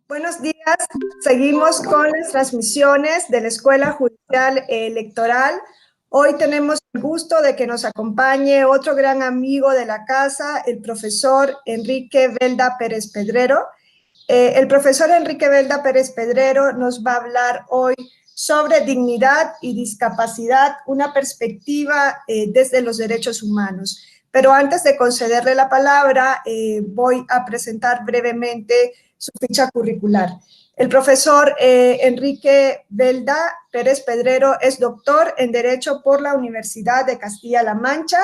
Buenos días, seguimos con las transmisiones de la Escuela Judicial Electoral. Hoy tenemos el gusto de que nos acompañe otro gran amigo de la casa, el profesor Enrique Belda Pérez Pedrero. El profesor Enrique Belda Pérez Pedrero nos va a hablar hoy sobre dignidad y discapacidad, una perspectiva desde los derechos humanos. Pero antes de concederle la palabra, voy a presentar brevemente su ficha curricular. El profesor Enrique Belda Pérez Pedrero es doctor en Derecho por la Universidad de Castilla-La Mancha,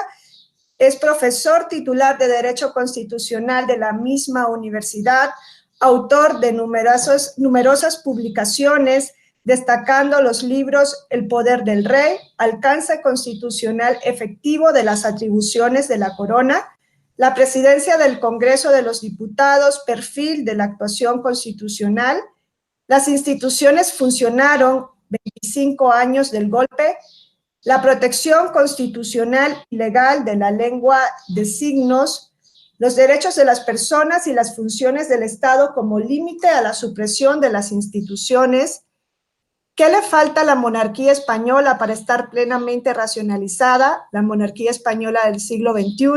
es profesor titular de Derecho Constitucional de la misma universidad, autor de numerosas publicaciones, destacando los libros El poder del rey, Alcance constitucional efectivo de las atribuciones de la corona, la presidencia del Congreso de los Diputados, perfil de la actuación constitucional, las instituciones funcionaron 25 años del golpe, la protección constitucional y legal de la lengua de signos, los derechos de las personas y las funciones del Estado como límite a la supresión de las instituciones. ¿Qué le falta a la monarquía española para estar plenamente racionalizada? La monarquía española del siglo XXI.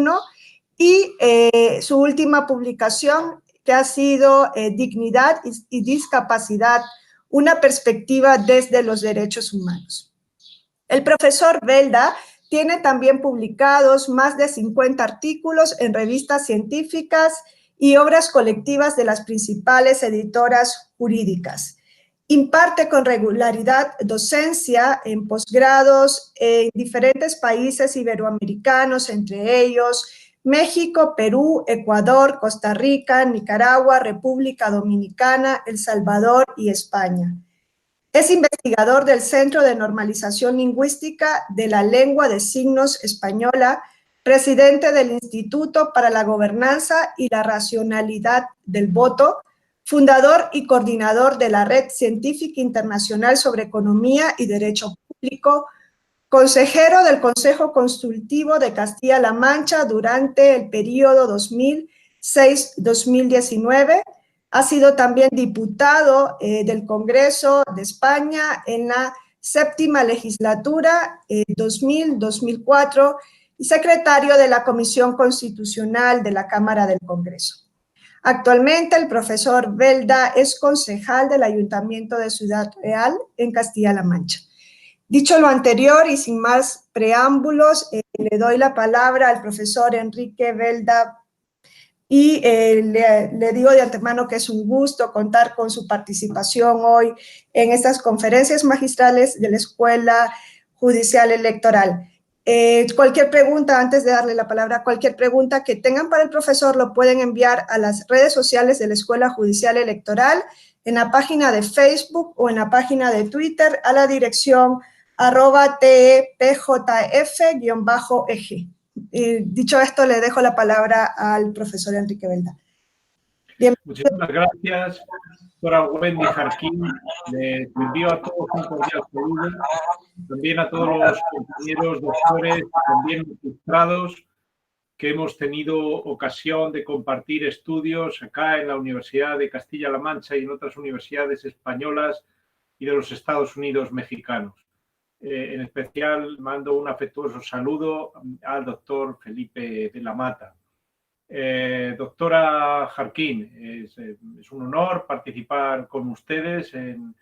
Y su última publicación, que ha sido Dignidad y Discapacidad, una perspectiva desde los derechos humanos. El profesor Belda tiene también publicados más de 50 artículos en revistas científicas y obras colectivas de las principales editoras jurídicas. Imparte con regularidad docencia en posgrados en diferentes países iberoamericanos, entre ellos México, Perú, Ecuador, Costa Rica, Nicaragua, República Dominicana, El Salvador y España. Es investigador del Centro de Normalización Lingüística de la Lengua de Signos Española, presidente del Instituto para la Gobernanza y la Racionalidad del Voto, fundador y coordinador de la Red Científica Internacional sobre Economía y Derecho Público, consejero del Consejo Consultivo de Castilla-La Mancha durante el periodo 2006-2019, ha sido también diputado del Congreso de España en la séptima legislatura 2000-2004 y secretario de la Comisión Constitucional de la Cámara del Congreso. Actualmente el profesor Belda es concejal del Ayuntamiento de Ciudad Real en Castilla-La Mancha. Dicho lo anterior y sin más preámbulos, le doy la palabra al profesor Enrique Belda y le digo de antemano que es un gusto contar con su participación hoy en estas conferencias magistrales de la Escuela Judicial Electoral. Cualquier pregunta, antes de darle la palabra, cualquier pregunta que tengan para el profesor lo pueden enviar a las redes sociales de la Escuela Judicial Electoral, en la página de Facebook o en la página de Twitter a la dirección @tepjf_eg. Dicho esto, le dejo la palabra al profesor Enrique Belda. Muchísimas gracias, doctora Wendy Jarquín. Les envío a todos un cordial saludo, también a todos los compañeros doctores, también magistrados, que hemos tenido ocasión de compartir estudios acá en la Universidad de Castilla-La Mancha y en otras universidades españolas y de los Estados Unidos mexicanos. En especial mando un afectuoso saludo al doctor Felipe de la Mata. Doctora Jarquín, es un honor participar con ustedes en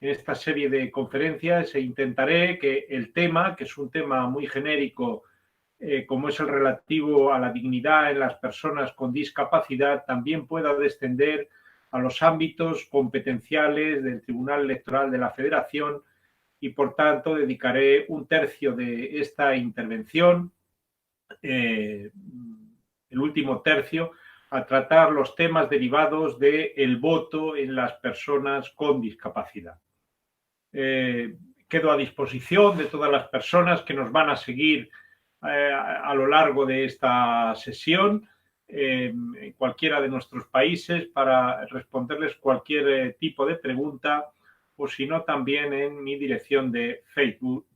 esta serie de conferencias e intentaré que el tema, que es un tema muy genérico, como es el relativo a la dignidad en las personas con discapacidad, también pueda descender a los ámbitos competenciales del Tribunal Electoral de la Federación y, por tanto, dedicaré un tercio de esta intervención, el último tercio, a tratar los temas derivados del voto en las personas con discapacidad. Quedo a disposición de todas las personas que nos van a seguir a lo largo de esta sesión en cualquiera de nuestros países para responderles cualquier tipo de pregunta, o si no, también en mi dirección de Facebook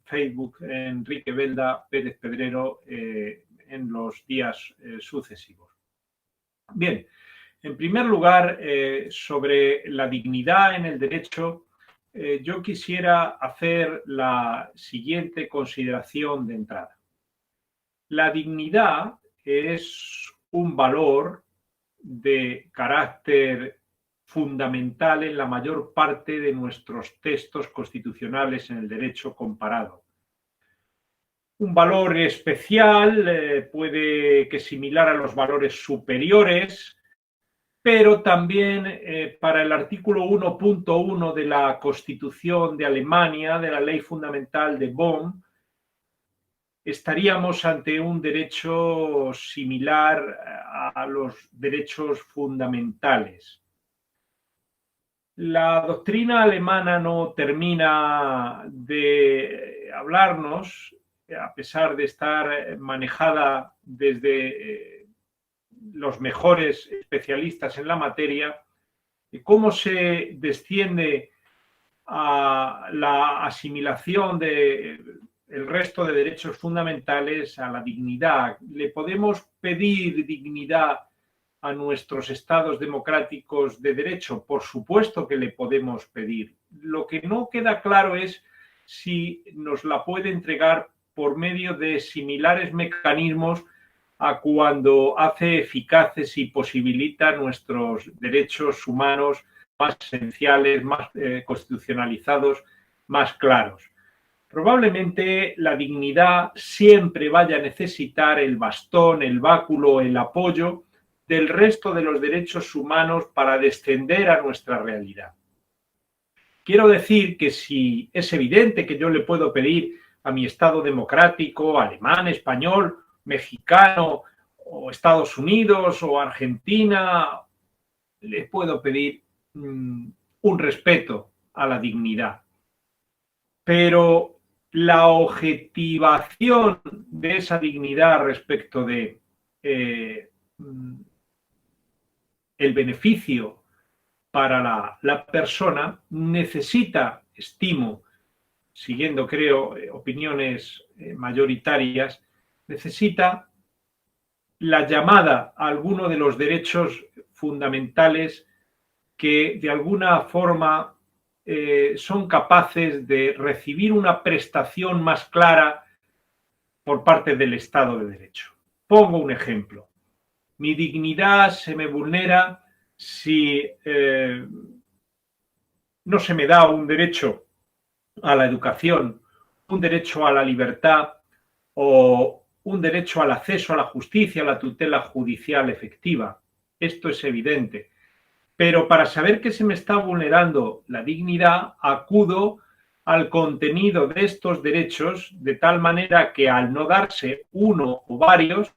Enrique Belda Pérez Pedrero en los días sucesivos. Bien, En primer lugar, sobre la dignidad en el derecho, yo quisiera hacer la siguiente consideración de entrada. La dignidad es un valor de carácter fundamental en la mayor parte de nuestros textos constitucionales en el derecho comparado. Un valor especial puede que similar a los valores superiores, pero también para el artículo 1.1 de la Constitución de Alemania, de la Ley Fundamental de Bonn, estaríamos ante un derecho similar a los derechos fundamentales. La doctrina alemana no termina de hablarnos, a pesar de estar manejada desde los mejores especialistas en la materia, de cómo se desciende a la asimilación del resto de derechos fundamentales a la dignidad. ¿Le podemos pedir dignidad a nuestros estados democráticos de derecho? Por supuesto que le podemos pedir. Lo que no queda claro es si nos la puede entregar por medio de similares mecanismos a cuando hace eficaces y posibilita nuestros derechos humanos más esenciales, más constitucionalizados, más claros. Probablemente la dignidad siempre vaya a necesitar el bastón, el báculo, el apoyo del resto de los derechos humanos para descender a nuestra realidad. Quiero decir que si es evidente que yo le puedo pedir a mi Estado democrático, alemán, español, mexicano, o Estados Unidos, o Argentina, le puedo pedir un respeto a la dignidad. Pero la objetivación de esa dignidad respecto de el beneficio para la persona necesita, estimo, siguiendo creo opiniones mayoritarias, necesita la llamada a alguno de los derechos fundamentales que de alguna forma son capaces de recibir una prestación más clara por parte del Estado de Derecho. Pongo un ejemplo. Mi dignidad se me vulnera si no se me da un derecho a la educación, un derecho a la libertad o un derecho al acceso a la justicia, a la tutela judicial efectiva. Esto es evidente. Pero para saber que se me está vulnerando la dignidad, acudo al contenido de estos derechos de tal manera que al no darse uno o varios,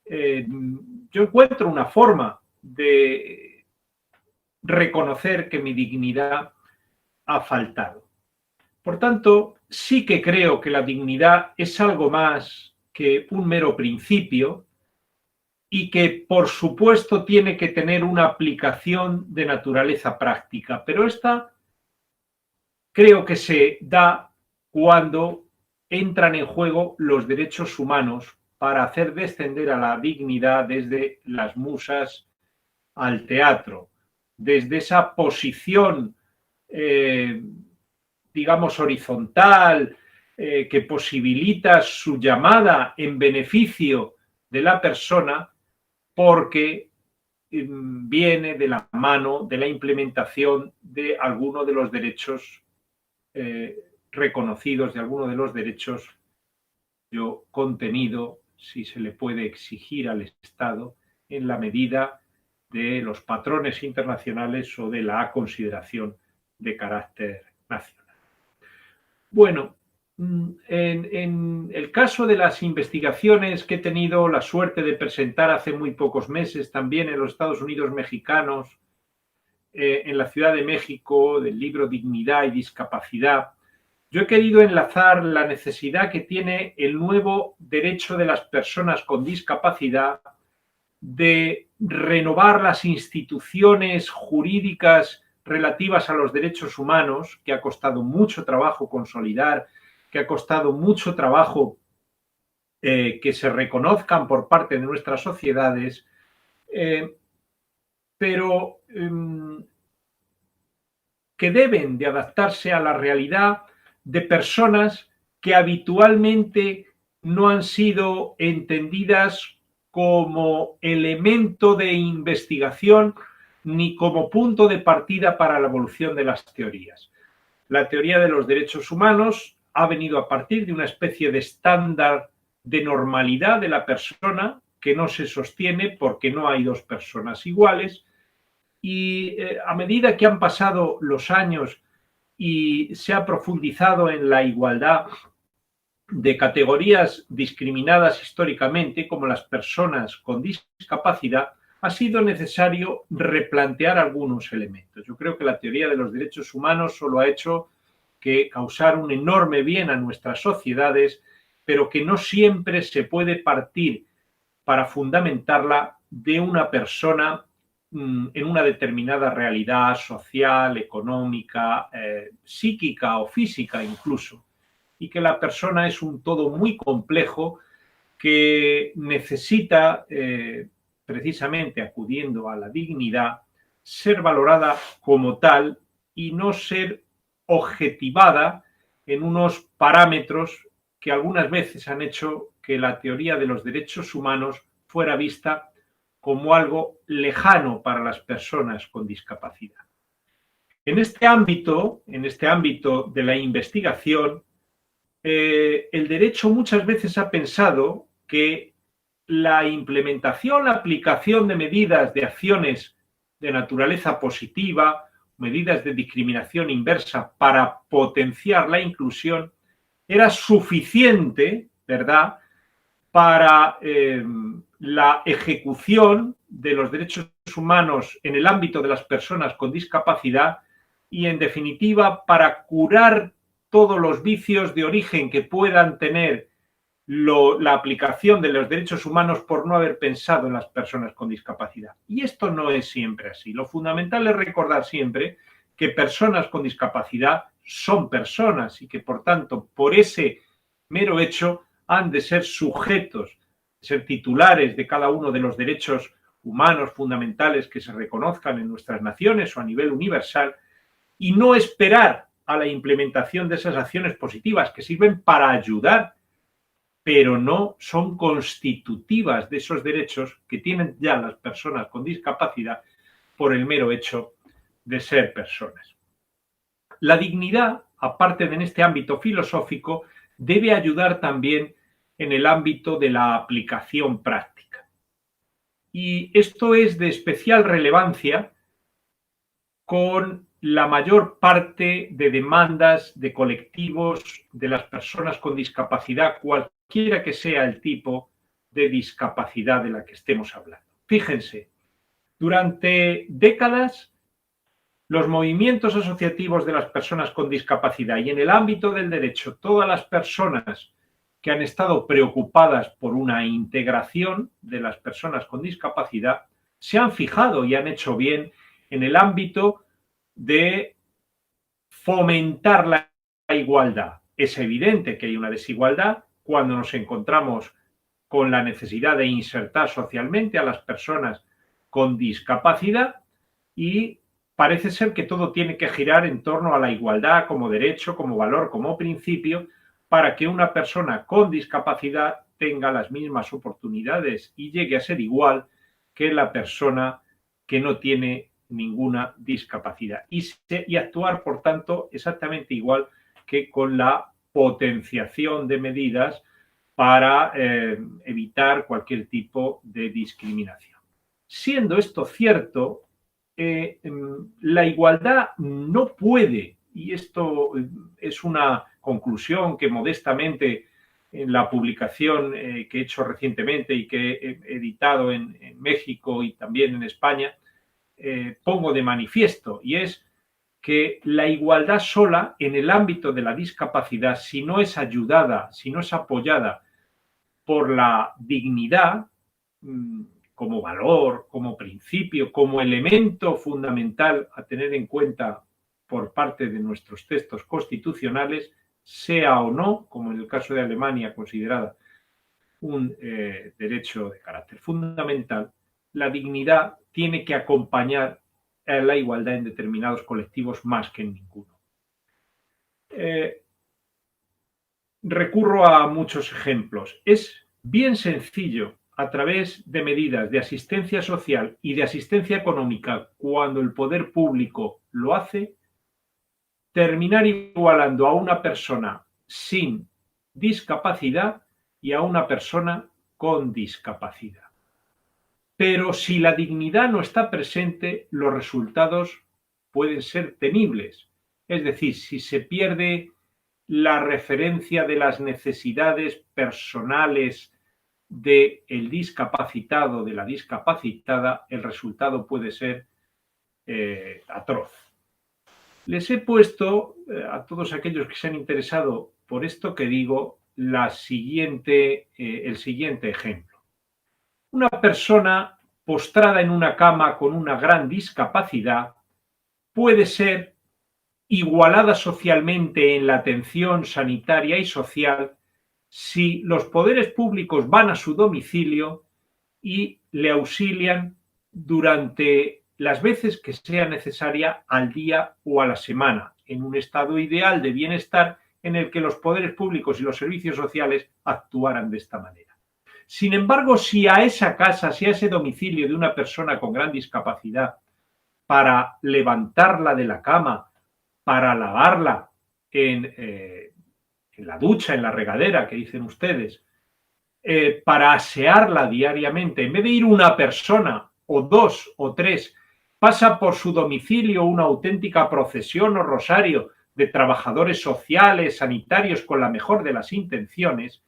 yo encuentro una forma de reconocer que mi dignidad ha faltado. Por tanto, sí que creo que la dignidad es algo más que un mero principio y que, por supuesto, tiene que tener una aplicación de naturaleza práctica. Pero esta creo que se da cuando entran en juego los derechos humanos para hacer descender a la dignidad desde las musas al teatro, desde esa posición, digamos, horizontal, que posibilita su llamada en beneficio de la persona, porque viene de la mano de la implementación de alguno de los derechos reconocidos, de alguno de los derechos contenido, si se le puede exigir al Estado, en la medida de los patrones internacionales o de la consideración de carácter nacional. Bueno, en el caso de las investigaciones que he tenido la suerte de presentar hace muy pocos meses, también en los Estados Unidos mexicanos, en la Ciudad de México, del libro Dignidad y Discapacidad, yo he querido enlazar la necesidad que tiene el nuevo derecho de las personas con discapacidad de renovar las instituciones jurídicas relativas a los derechos humanos, que ha costado mucho trabajo consolidar, que ha costado mucho trabajo que se reconozcan por parte de nuestras sociedades, pero que deben de adaptarse a la realidad de personas que habitualmente no han sido entendidas como elemento de investigación ni como punto de partida para la evolución de las teorías. La teoría de los derechos humanos ha venido a partir de una especie de estándar de normalidad de la persona que no se sostiene porque no hay dos personas iguales, y a medida que han pasado los años y se ha profundizado en la igualdad de categorías discriminadas históricamente, como las personas con discapacidad, ha sido necesario replantear algunos elementos. Yo creo que la teoría de los derechos humanos solo ha hecho que causar un enorme bien a nuestras sociedades, pero que no siempre se puede partir para fundamentarla de una persona en una determinada realidad social, económica, psíquica o física incluso, y que la persona es un todo muy complejo que necesita, precisamente acudiendo a la dignidad, ser valorada como tal y no ser objetivada en unos parámetros que algunas veces han hecho que la teoría de los derechos humanos fuera vista como algo lejano para las personas con discapacidad. En este ámbito de la investigación, el derecho muchas veces ha pensado que la implementación, la aplicación de medidas de acciones de naturaleza positiva, medidas de discriminación inversa para potenciar la inclusión, era suficiente, ¿verdad?, para la ejecución de los derechos humanos en el ámbito de las personas con discapacidad y, en definitiva, para curar todos los vicios de origen que puedan tener la aplicación de los derechos humanos por no haber pensado en las personas con discapacidad. Y esto no es siempre así. Lo fundamental es recordar siempre que personas con discapacidad son personas y que, por tanto, por ese mero hecho, han de ser sujetos, ser titulares de cada uno de los derechos humanos fundamentales que se reconozcan en nuestras naciones o a nivel universal, y no esperar a la implementación de esas acciones positivas que sirven para ayudar, pero no son constitutivas de esos derechos que tienen ya las personas con discapacidad por el mero hecho de ser personas. La dignidad, aparte de en este ámbito filosófico, debe ayudar también en el ámbito de la aplicación práctica. Y esto es de especial relevancia con la mayor parte de demandas de colectivos de las personas con discapacidad, cualquiera que sea el tipo de discapacidad de la que estemos hablando. Fíjense, durante décadas los movimientos asociativos de las personas con discapacidad y en el ámbito del derecho, todas las personas que han estado preocupadas por una integración de las personas con discapacidad, se han fijado y han hecho bien en el ámbito de fomentar la igualdad. Es evidente que hay una desigualdad cuando nos encontramos con la necesidad de insertar socialmente a las personas con discapacidad, y parece ser que todo tiene que girar en torno a la igualdad como derecho, como valor, como principio, para que una persona con discapacidad tenga las mismas oportunidades y llegue a ser igual que la persona que no tiene ninguna discapacidad. Y actuar, por tanto, exactamente igual que con la potenciación de medidas para evitar cualquier tipo de discriminación. Siendo esto cierto, la igualdad no puede, y esto es una conclusión que modestamente en la publicación que he hecho recientemente y que he editado en México y también en España, pongo de manifiesto, y es que la igualdad sola en el ámbito de la discapacidad, si no es ayudada, si no es apoyada por la dignidad como valor, como principio, como elemento fundamental a tener en cuenta por parte de nuestros textos constitucionales, sea o no, como en el caso de Alemania, considerada un derecho de carácter fundamental, la dignidad tiene que acompañar a la igualdad en determinados colectivos más que en ninguno. Recurro a muchos ejemplos. Es bien sencillo, a través de medidas de asistencia social y de asistencia económica, cuando el poder público lo hace, terminar igualando a una persona sin discapacidad y a una persona con discapacidad. Pero si la dignidad no está presente, los resultados pueden ser temibles. Es decir, si se pierde la referencia de las necesidades personales del discapacitado, de la discapacitada, el resultado puede ser atroz. Les he puesto a todos aquellos que se han interesado por esto que digo el siguiente ejemplo. Una persona postrada en una cama con una gran discapacidad puede ser igualada socialmente en la atención sanitaria y social si los poderes públicos van a su domicilio y le auxilian durante las veces que sea necesaria al día o a la semana, en un estado ideal de bienestar en el que los poderes públicos y los servicios sociales actuaran de esta manera. Sin embargo, si a esa casa, si a ese domicilio de una persona con gran discapacidad, para levantarla de la cama, para lavarla en la ducha, en la regadera, que dicen ustedes, para asearla diariamente, en vez de ir una persona o dos o tres, pasa por su domicilio una auténtica procesión o rosario de trabajadores sociales, sanitarios, con la mejor de las intenciones,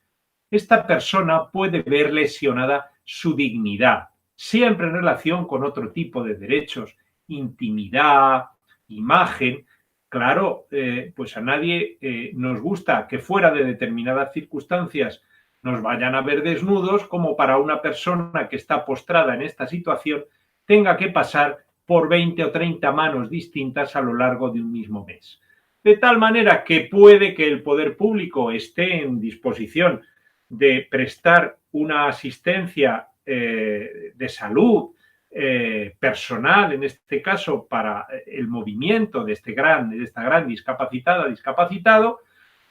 esta persona puede ver lesionada su dignidad, siempre en relación con otro tipo de derechos, intimidad, imagen. Claro, pues a nadie nos gusta que fuera de determinadas circunstancias nos vayan a ver desnudos, como para una persona que está postrada en esta situación tenga que pasar por 20 o 30 manos distintas a lo largo de un mismo mes. De tal manera que puede que el poder público esté en disposición de prestar una asistencia de salud personal, en este caso, para el movimiento de esta gran discapacitado,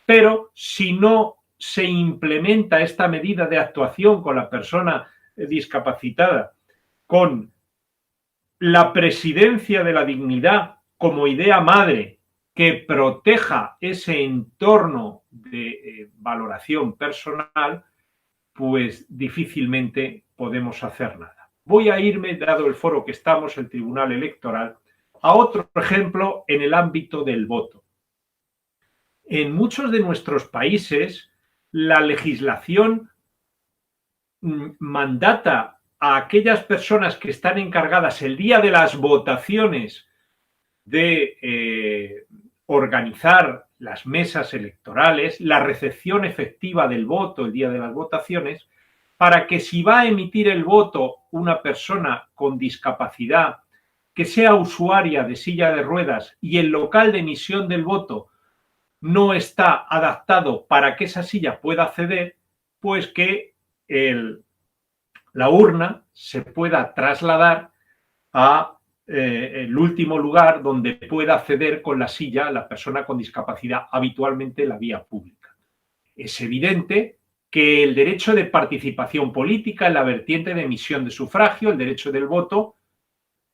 pero si no se implementa esta medida de actuación con la persona discapacitada, con la presidencia de la dignidad como idea madre que proteja ese entorno de valoración personal, pues difícilmente podemos hacer nada. Voy a irme, dado el foro que estamos, el Tribunal Electoral, a otro ejemplo en el ámbito del voto. En muchos de nuestros países, la legislación mandata a aquellas personas que están encargadas el día de las votaciones de organizar las mesas electorales, la recepción efectiva del voto el día de las votaciones, para que si va a emitir el voto una persona con discapacidad que sea usuaria de silla de ruedas y el local de emisión del voto no está adaptado para que esa silla pueda acceder, pues que la urna se pueda trasladar a el último lugar donde pueda acceder con la silla la persona con discapacidad, habitualmente la vía pública. Es evidente que el derecho de participación política en la vertiente de emisión de sufragio, el derecho del voto,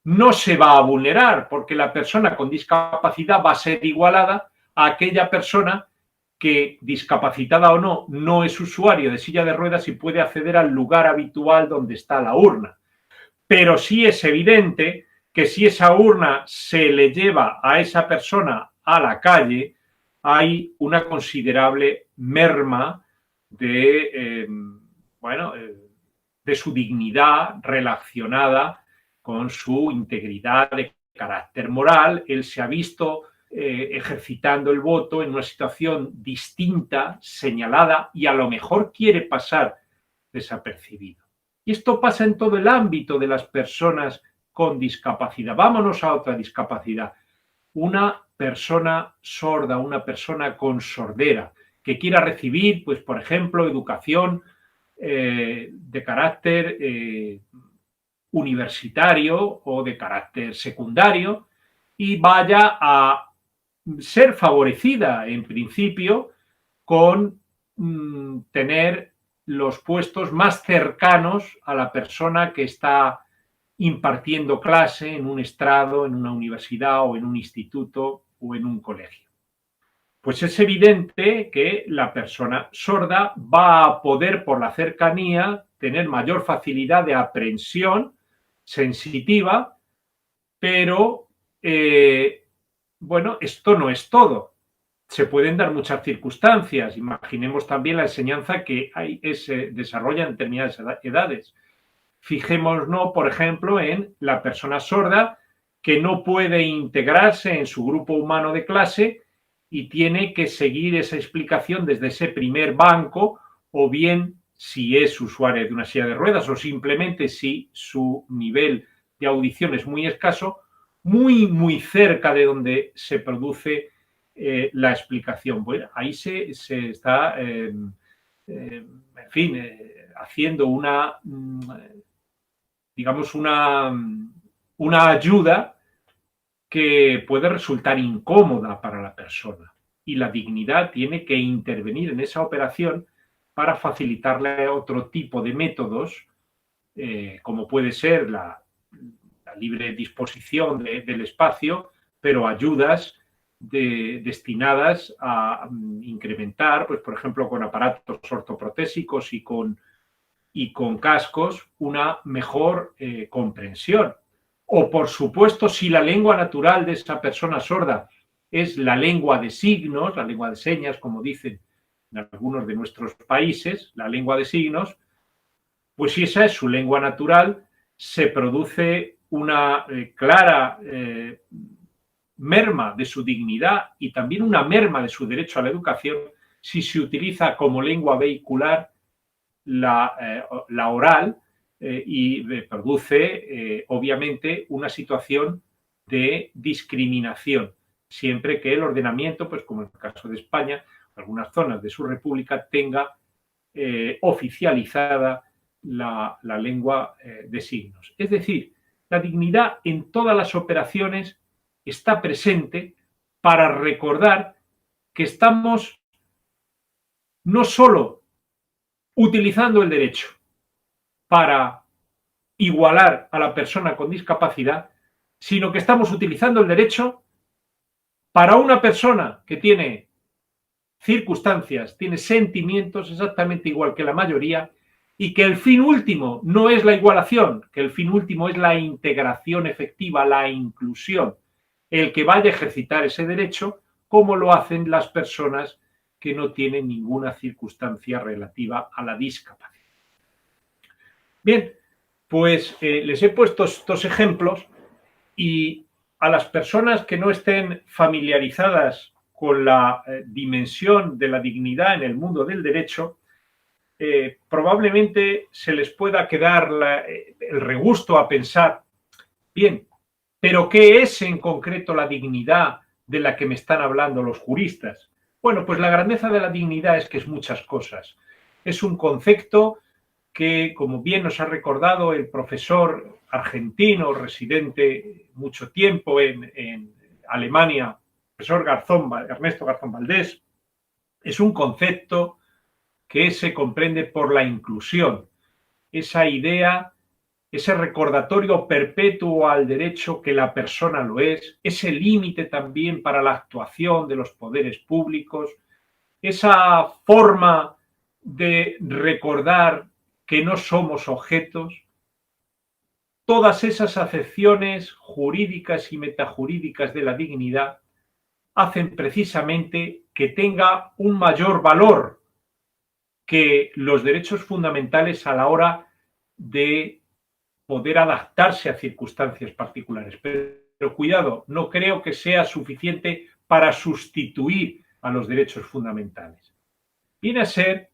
no se va a vulnerar porque la persona con discapacidad va a ser igualada a aquella persona que, discapacitada o no, no es usuario de silla de ruedas y puede acceder al lugar habitual donde está la urna. Pero sí es evidente que si esa urna se le lleva a esa persona a la calle, hay una considerable merma de su dignidad relacionada con su integridad de carácter moral. Él se ha visto ejercitando el voto en una situación distinta, señalada, y a lo mejor quiere pasar desapercibido. Y esto pasa en todo el ámbito de las personas con discapacidad. Vámonos a otra discapacidad. Una persona sorda, una persona con sordera, que quiera recibir, pues, por ejemplo, educación de carácter universitario o de carácter secundario y vaya a ser favorecida en principio con tener los puestos más cercanos a la persona que está impartiendo clase en un estrado, en una universidad o en un instituto o en un colegio. Pues es evidente que la persona sorda va a poder, por la cercanía, tener mayor facilidad de aprehensión sensitiva, pero bueno, esto no es todo. Se pueden dar muchas circunstancias. Imaginemos también la enseñanza que se desarrolla en determinadas edades. Fijémonos, por ejemplo, en la persona sorda que no puede integrarse en su grupo humano de clase y tiene que seguir esa explicación desde ese primer banco, o bien si es usuario de una silla de ruedas o simplemente si su nivel de audición es muy escaso, muy cerca de donde se produce la explicación. Bueno, ahí se está, en fin, haciendo una, digamos, una ayuda que puede resultar incómoda para la persona. Y la dignidad tiene que intervenir en esa operación para facilitarle otro tipo de métodos, como puede ser la libre disposición del espacio, pero ayudas destinadas a incrementar, pues, por ejemplo, con aparatos ortoprotésicos y con cascos, una mejor comprensión. O, por supuesto, si la lengua natural de esa persona sorda es la lengua de signos, la lengua de señas, como dicen en algunos de nuestros países, la lengua de signos, pues si esa es su lengua natural, se produce una clara merma de su dignidad y también una merma de su derecho a la educación si se utiliza como lengua vehicular la oral, y produce, obviamente, una situación de discriminación, siempre que el ordenamiento, pues como en el caso de España, algunas zonas de su república, tenga oficializada la lengua de signos. Es decir, la dignidad en todas las operaciones está presente para recordar que estamos no solo utilizando el derecho para igualar a la persona con discapacidad, sino que estamos utilizando el derecho para una persona que tiene circunstancias, tiene sentimientos exactamente igual que la mayoría, y que el fin último no es la igualación, que el fin último es la integración efectiva, la inclusión, el que vaya a ejercitar ese derecho como lo hacen las personas que no tienen ninguna circunstancia relativa a la discapacidad. Bien, pues les he puesto estos ejemplos y a las personas que no estén familiarizadas con la dimensión de la dignidad en el mundo del derecho, probablemente se les pueda quedar el regusto a pensar, bien, pero ¿qué es en concreto la dignidad de la que me están hablando los juristas? Bueno, pues la grandeza de la dignidad es que es muchas cosas. Es un concepto que, como bien nos ha recordado el profesor argentino, residente mucho tiempo en Alemania, profesor Ernesto Garzón Valdés, es un concepto que se comprende por la inclusión, esa idea, ese recordatorio perpetuo al derecho que la persona lo es, ese límite también para la actuación de los poderes públicos, esa forma de recordar que no somos objetos. Todas esas acepciones jurídicas y metajurídicas de la dignidad hacen precisamente que tenga un mayor valor que los derechos fundamentales a la hora de poder adaptarse a circunstancias particulares. Pero cuidado, no creo que sea suficiente para sustituir a los derechos fundamentales. Viene a ser,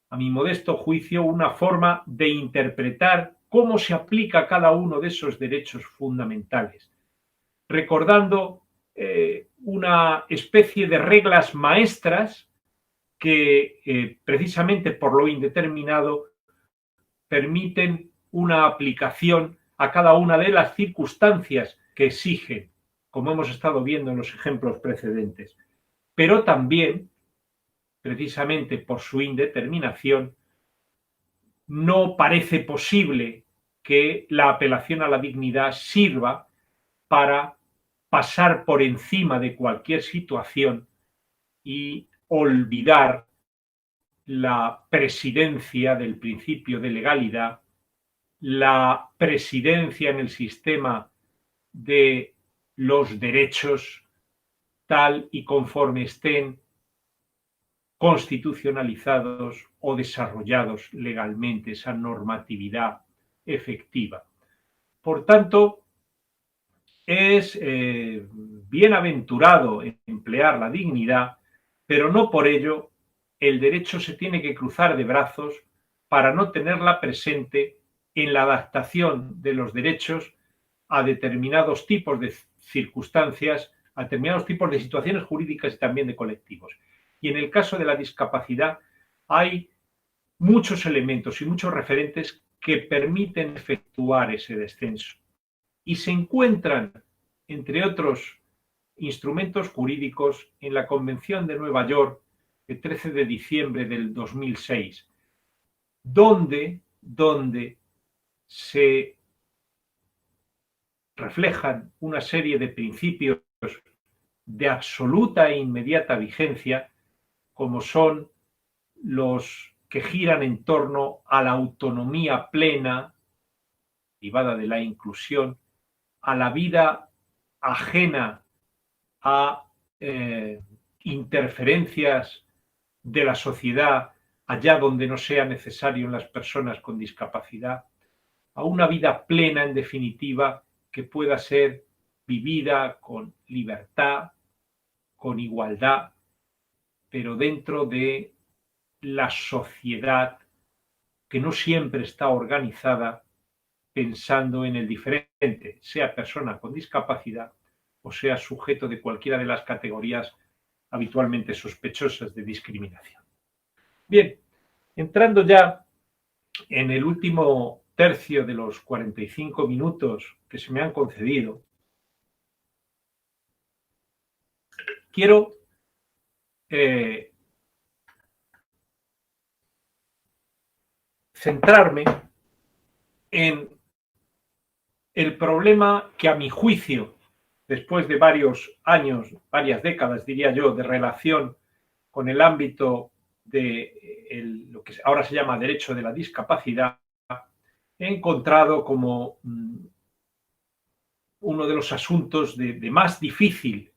a mi modesto juicio, una forma de interpretar cómo se aplica cada uno de esos derechos fundamentales, recordando una especie de reglas maestras que precisamente por lo indeterminado permiten una aplicación a cada una de las circunstancias que exigen, como hemos estado viendo en los ejemplos precedentes, pero también, precisamente por su indeterminación, no parece posible que la apelación a la dignidad sirva para pasar por encima de cualquier situación y olvidar la presidencia del principio de legalidad, la presidencia en el sistema de los derechos tal y conforme estén constitucionalizados o desarrollados legalmente, esa normatividad efectiva. Por tanto, es bienaventurado emplear la dignidad, pero no por ello el derecho se tiene que cruzar de brazos para no tenerla presente en la adaptación de los derechos a determinados tipos de circunstancias, a determinados tipos de situaciones jurídicas y también de colectivos. Y en el caso de la discapacidad hay muchos elementos y muchos referentes que permiten efectuar ese descenso. Y se encuentran, entre otros instrumentos jurídicos, en la Convención de Nueva York del 13 de diciembre del 2006, donde se reflejan una serie de principios de absoluta e inmediata vigencia, como son los que giran en torno a la autonomía plena, derivada de la inclusión, a la vida ajena a interferencias de la sociedad allá donde no sea necesario en las personas con discapacidad, a una vida plena, en definitiva, que pueda ser vivida con libertad, con igualdad, pero dentro de la sociedad que no siempre está organizada pensando en el diferente, sea persona con discapacidad o sea sujeto de cualquiera de las categorías habitualmente sospechosas de discriminación. Bien, entrando ya en el último tercio de los 45 minutos que se me han concedido, quiero centrarme en el problema que, a mi juicio, después de varios años, varias décadas, diría yo, de relación con el ámbito de lo que ahora se llama derecho de la discapacidad, he encontrado como uno de los asuntos de más difícil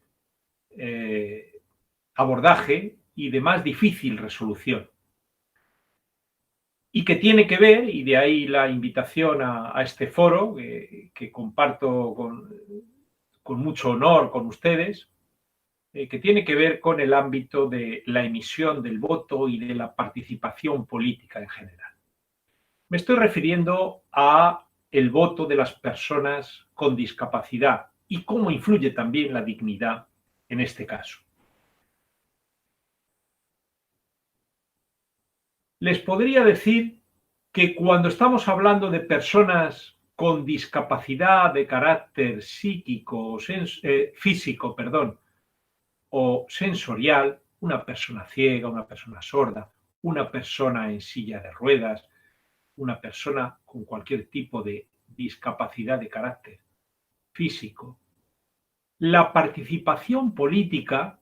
abordaje y de más difícil resolución. Y que tiene que ver, y de ahí la invitación a este foro, que comparto con mucho honor con ustedes, que tiene que ver con el ámbito de la emisión del voto y de la participación política en general. Me estoy refiriendo a el voto de las personas con discapacidad y cómo influye también la dignidad en este caso. Les podría decir que cuando estamos hablando de personas con discapacidad de carácter psíquico o físico, o sensorial, una persona ciega, una persona sorda, una persona en silla de ruedas, una persona con cualquier tipo de discapacidad de carácter físico, la participación política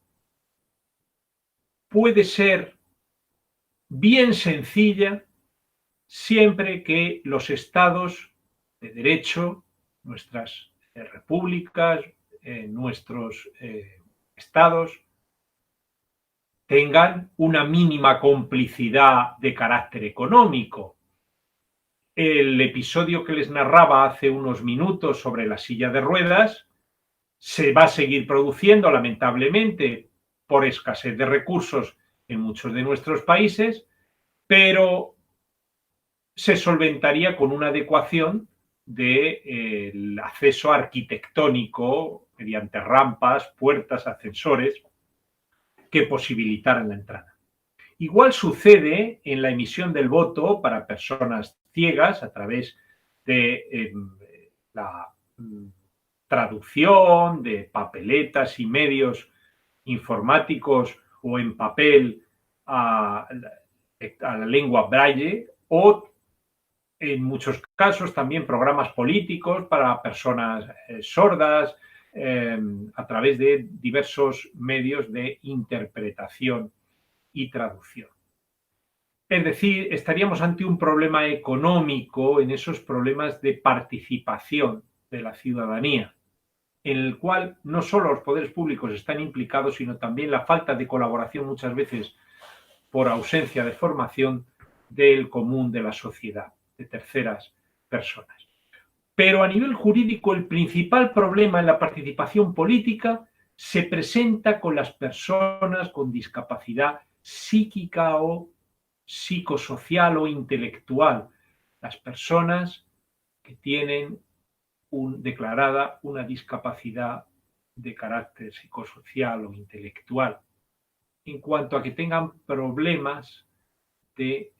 puede ser bien sencilla siempre que los estados de derecho, nuestras repúblicas, nuestros estados, tengan una mínima complicidad de carácter económico. El episodio que les narraba hace unos minutos sobre la silla de ruedas se va a seguir produciendo, lamentablemente, por escasez de recursos en muchos de nuestros países, pero se solventaría con una adecuación del acceso arquitectónico mediante rampas, puertas, ascensores que posibilitaran la entrada. Igual sucede en la emisión del voto para personas ciegas a través de la traducción de papeletas y medios informáticos o en papel a la lengua braille, o en muchos casos también programas políticos para personas sordas, a través de diversos medios de interpretación y traducción. Es decir, estaríamos ante un problema económico en esos problemas de participación de la ciudadanía, en el cual no solo los poderes públicos están implicados, sino también la falta de colaboración, muchas veces por ausencia de formación, del común de la sociedad, de terceras personas. Pero a nivel jurídico, el principal problema en la participación política se presenta con las personas con discapacidad psíquica o psicosocial o intelectual, las personas que tienen declarada una discapacidad de carácter psicosocial o intelectual, en cuanto a que tengan problemas de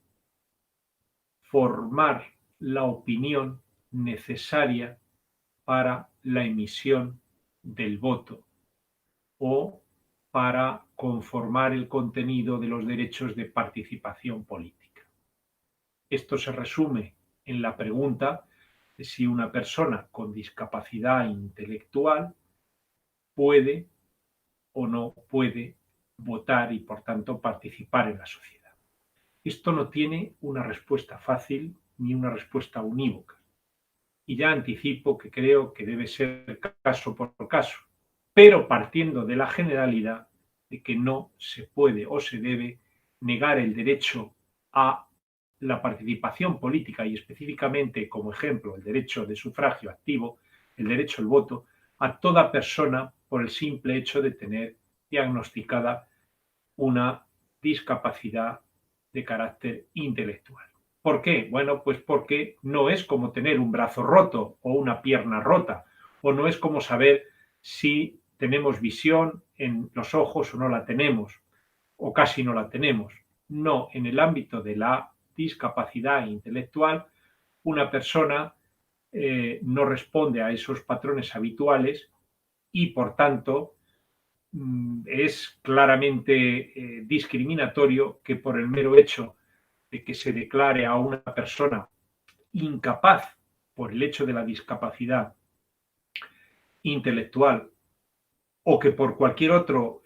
formar la opinión necesaria para la emisión del voto o para conformar el contenido de los derechos de participación política. Esto se resume en la pregunta de si una persona con discapacidad intelectual puede o no puede votar y, por tanto, participar en la sociedad. Esto no tiene una respuesta fácil ni una respuesta unívoca. Y ya anticipo que creo que debe ser caso por caso, pero partiendo de la generalidad de que no se puede o se debe negar el derecho a la participación política y específicamente, como ejemplo, el derecho de sufragio activo, el derecho al voto, a toda persona por el simple hecho de tener diagnosticada una discapacidad de carácter intelectual. ¿Por qué? Bueno, pues porque no es como tener un brazo roto o una pierna rota, o no es como saber si tenemos visión en los ojos o no la tenemos, o casi no la tenemos. No, en el ámbito de la discapacidad intelectual, una persona no responde a esos patrones habituales y, por tanto, es claramente discriminatorio que por el mero hecho de que se declare a una persona incapaz por el hecho de la discapacidad intelectual o que por cualquier otro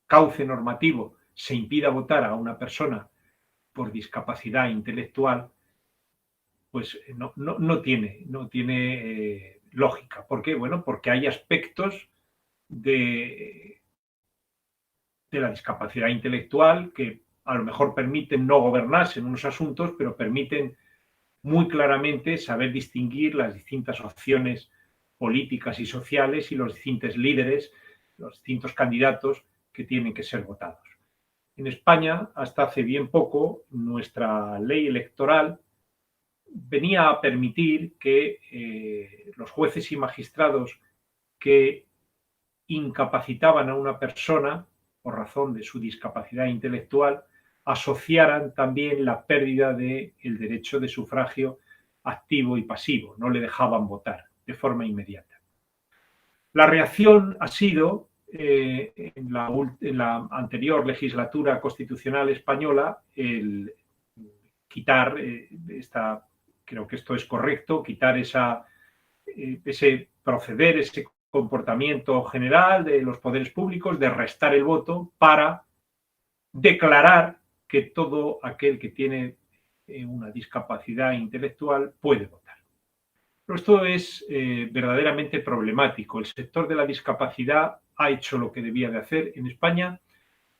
cauce normativo se impida votar a una persona por discapacidad intelectual, pues no tiene lógica. ¿Por qué? Bueno, porque hay aspectos de la discapacidad intelectual que a lo mejor permiten no gobernarse en unos asuntos, pero permiten muy claramente saber distinguir las distintas opciones políticas y sociales y los distintos líderes, los distintos candidatos que tienen que ser votados. En España, hasta hace bien poco, nuestra ley electoral venía a permitir que los jueces y magistrados que incapacitaban a una persona por razón de su discapacidad intelectual asociaran también la pérdida del derecho de sufragio activo y pasivo, no le dejaban votar de forma inmediata. La reacción ha sido, en la anterior legislatura constitucional española, el quitar creo que esto es correcto, quitar ese proceder, ese comportamiento general de los poderes públicos de restar el voto para declarar que todo aquel que tiene una discapacidad intelectual puede votar. Pero esto es verdaderamente problemático. El sector de la discapacidad ha hecho lo que debía de hacer. En España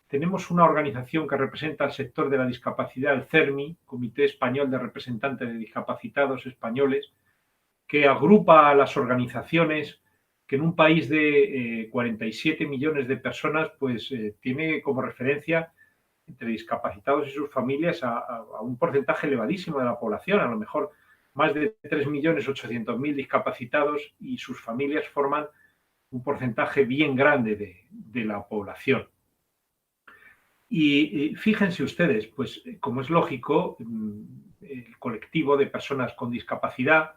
tenemos una organización que representa al sector de la discapacidad, el CERMI, Comité Español de Representantes de Discapacitados Españoles, que agrupa a las organizaciones que en un país de 47 millones de personas, pues tiene como referencia entre discapacitados y sus familias a un porcentaje elevadísimo de la población, a lo mejor más de 3.800.000 discapacitados y sus familias forman un porcentaje bien grande de la población. Y fíjense ustedes, pues como es lógico, el colectivo de personas con discapacidad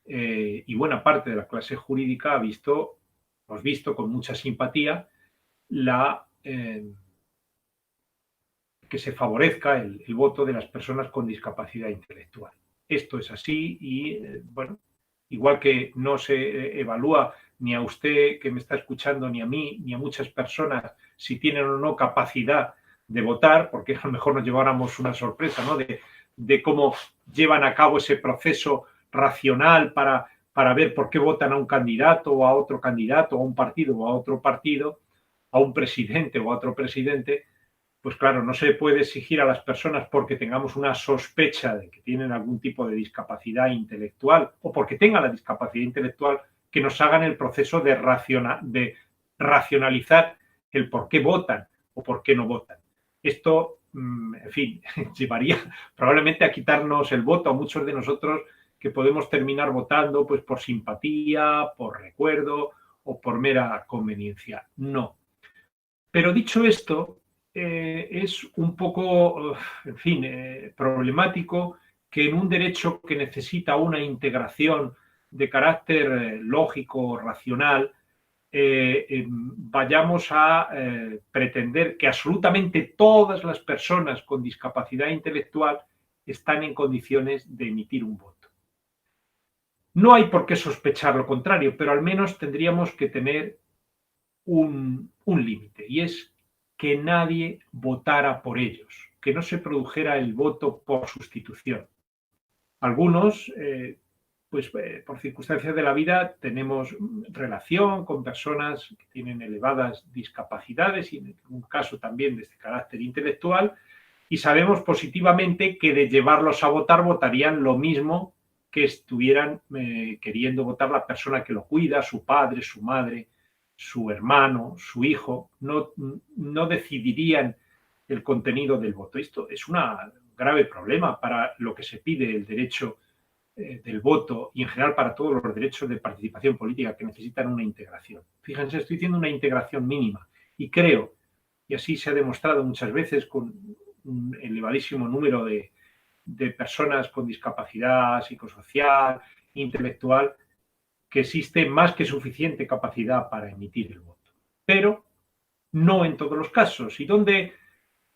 y buena parte de la clase jurídica hemos visto con mucha simpatía que se favorezca el voto de las personas con discapacidad intelectual. Esto es así y, bueno, igual que no se evalúa ni a usted que me está escuchando, ni a mí, ni a muchas personas si tienen o no capacidad de votar, porque a lo mejor nos lleváramos una sorpresa, ¿no? De cómo llevan a cabo ese proceso racional para ver por qué votan a un candidato o a otro candidato, a un partido o a otro partido, a un presidente o a otro presidente. Pues claro, no se puede exigir a las personas porque tengamos una sospecha de que tienen algún tipo de discapacidad intelectual o porque tengan la discapacidad intelectual que nos hagan el proceso de racionalizar el por qué votan o por qué no votan. Esto, en fin, llevaría probablemente a quitarnos el voto a muchos de nosotros que podemos terminar votando pues por simpatía, por recuerdo o por mera conveniencia. No. Pero dicho esto, es un poco, en fin, problemático que en un derecho que necesita una integración de carácter lógico, racional, vayamos a pretender que absolutamente todas las personas con discapacidad intelectual están en condiciones de emitir un voto. No hay por qué sospechar lo contrario, pero al menos tendríamos que tener un límite, y es que nadie votara por ellos, que no se produjera el voto por sustitución. Algunos, por circunstancias de la vida, tenemos relación con personas que tienen elevadas discapacidades y en un caso también de este carácter intelectual, y sabemos positivamente que de llevarlos a votar votarían lo mismo que estuvieran queriendo votar la persona que lo cuida, su padre, su madre, su hermano, su hijo, no decidirían el contenido del voto. Esto es un grave problema para lo que se pide el derecho del voto y en general para todos los derechos de participación política que necesitan una integración. Fíjense, estoy diciendo una integración mínima y creo, y así se ha demostrado muchas veces con un elevadísimo número de personas con discapacidad psicosocial, intelectual, que existe más que suficiente capacidad para emitir el voto. Pero no en todos los casos. Y donde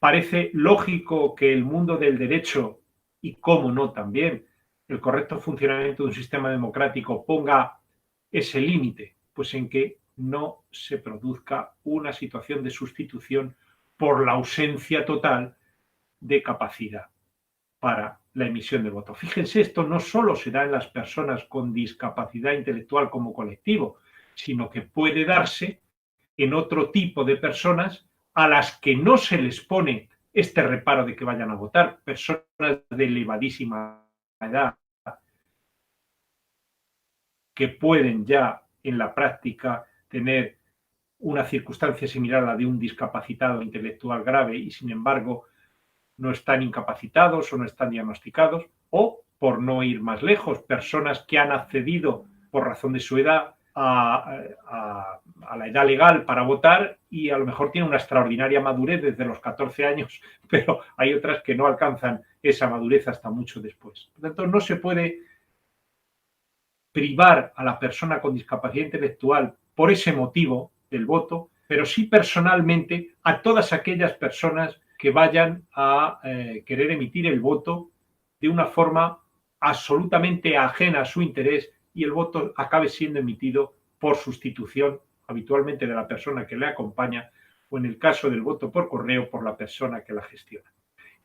parece lógico que el mundo del derecho, y cómo no también, el correcto funcionamiento de un sistema democrático ponga ese límite, pues en que no se produzca una situación de sustitución por la ausencia total de capacidad para la emisión del voto. Fíjense, esto no solo se da en las personas con discapacidad intelectual como colectivo, sino que puede darse en otro tipo de personas a las que no se les pone este reparo de que vayan a votar, personas de elevadísima edad que pueden ya en la práctica tener una circunstancia similar a la de un discapacitado intelectual grave y sin embargo no están incapacitados o no están diagnosticados, o, por no ir más lejos, personas que han accedido por razón de su edad a la edad legal para votar y a lo mejor tienen una extraordinaria madurez desde los 14 años, pero hay otras que no alcanzan esa madurez hasta mucho después. Por lo tanto, no se puede privar a la persona con discapacidad intelectual por ese motivo del voto, pero sí personalmente a todas aquellas personas que vayan a querer emitir el voto de una forma absolutamente ajena a su interés y el voto acabe siendo emitido por sustitución, habitualmente de la persona que le acompaña o en el caso del voto por correo, por la persona que la gestiona.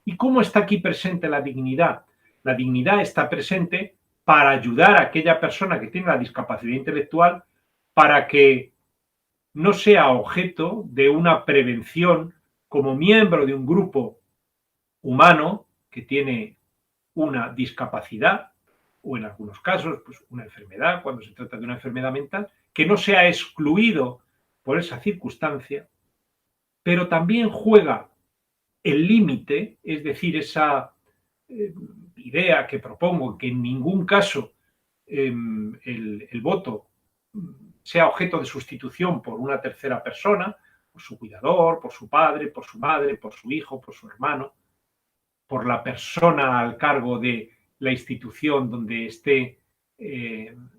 ¿Y cómo está aquí presente la dignidad? La dignidad está presente para ayudar a aquella persona que tiene la discapacidad intelectual para que no sea objeto de una prevención como miembro de un grupo humano que tiene una discapacidad o en algunos casos pues una enfermedad, cuando se trata de una enfermedad mental, que no sea excluido por esa circunstancia, pero también juega el límite, es decir, esa idea que propongo, que en ningún caso el voto sea objeto de sustitución por una tercera persona, por su cuidador, por su padre, por su madre, por su hijo, por su hermano, por la persona al cargo de la institución donde esté,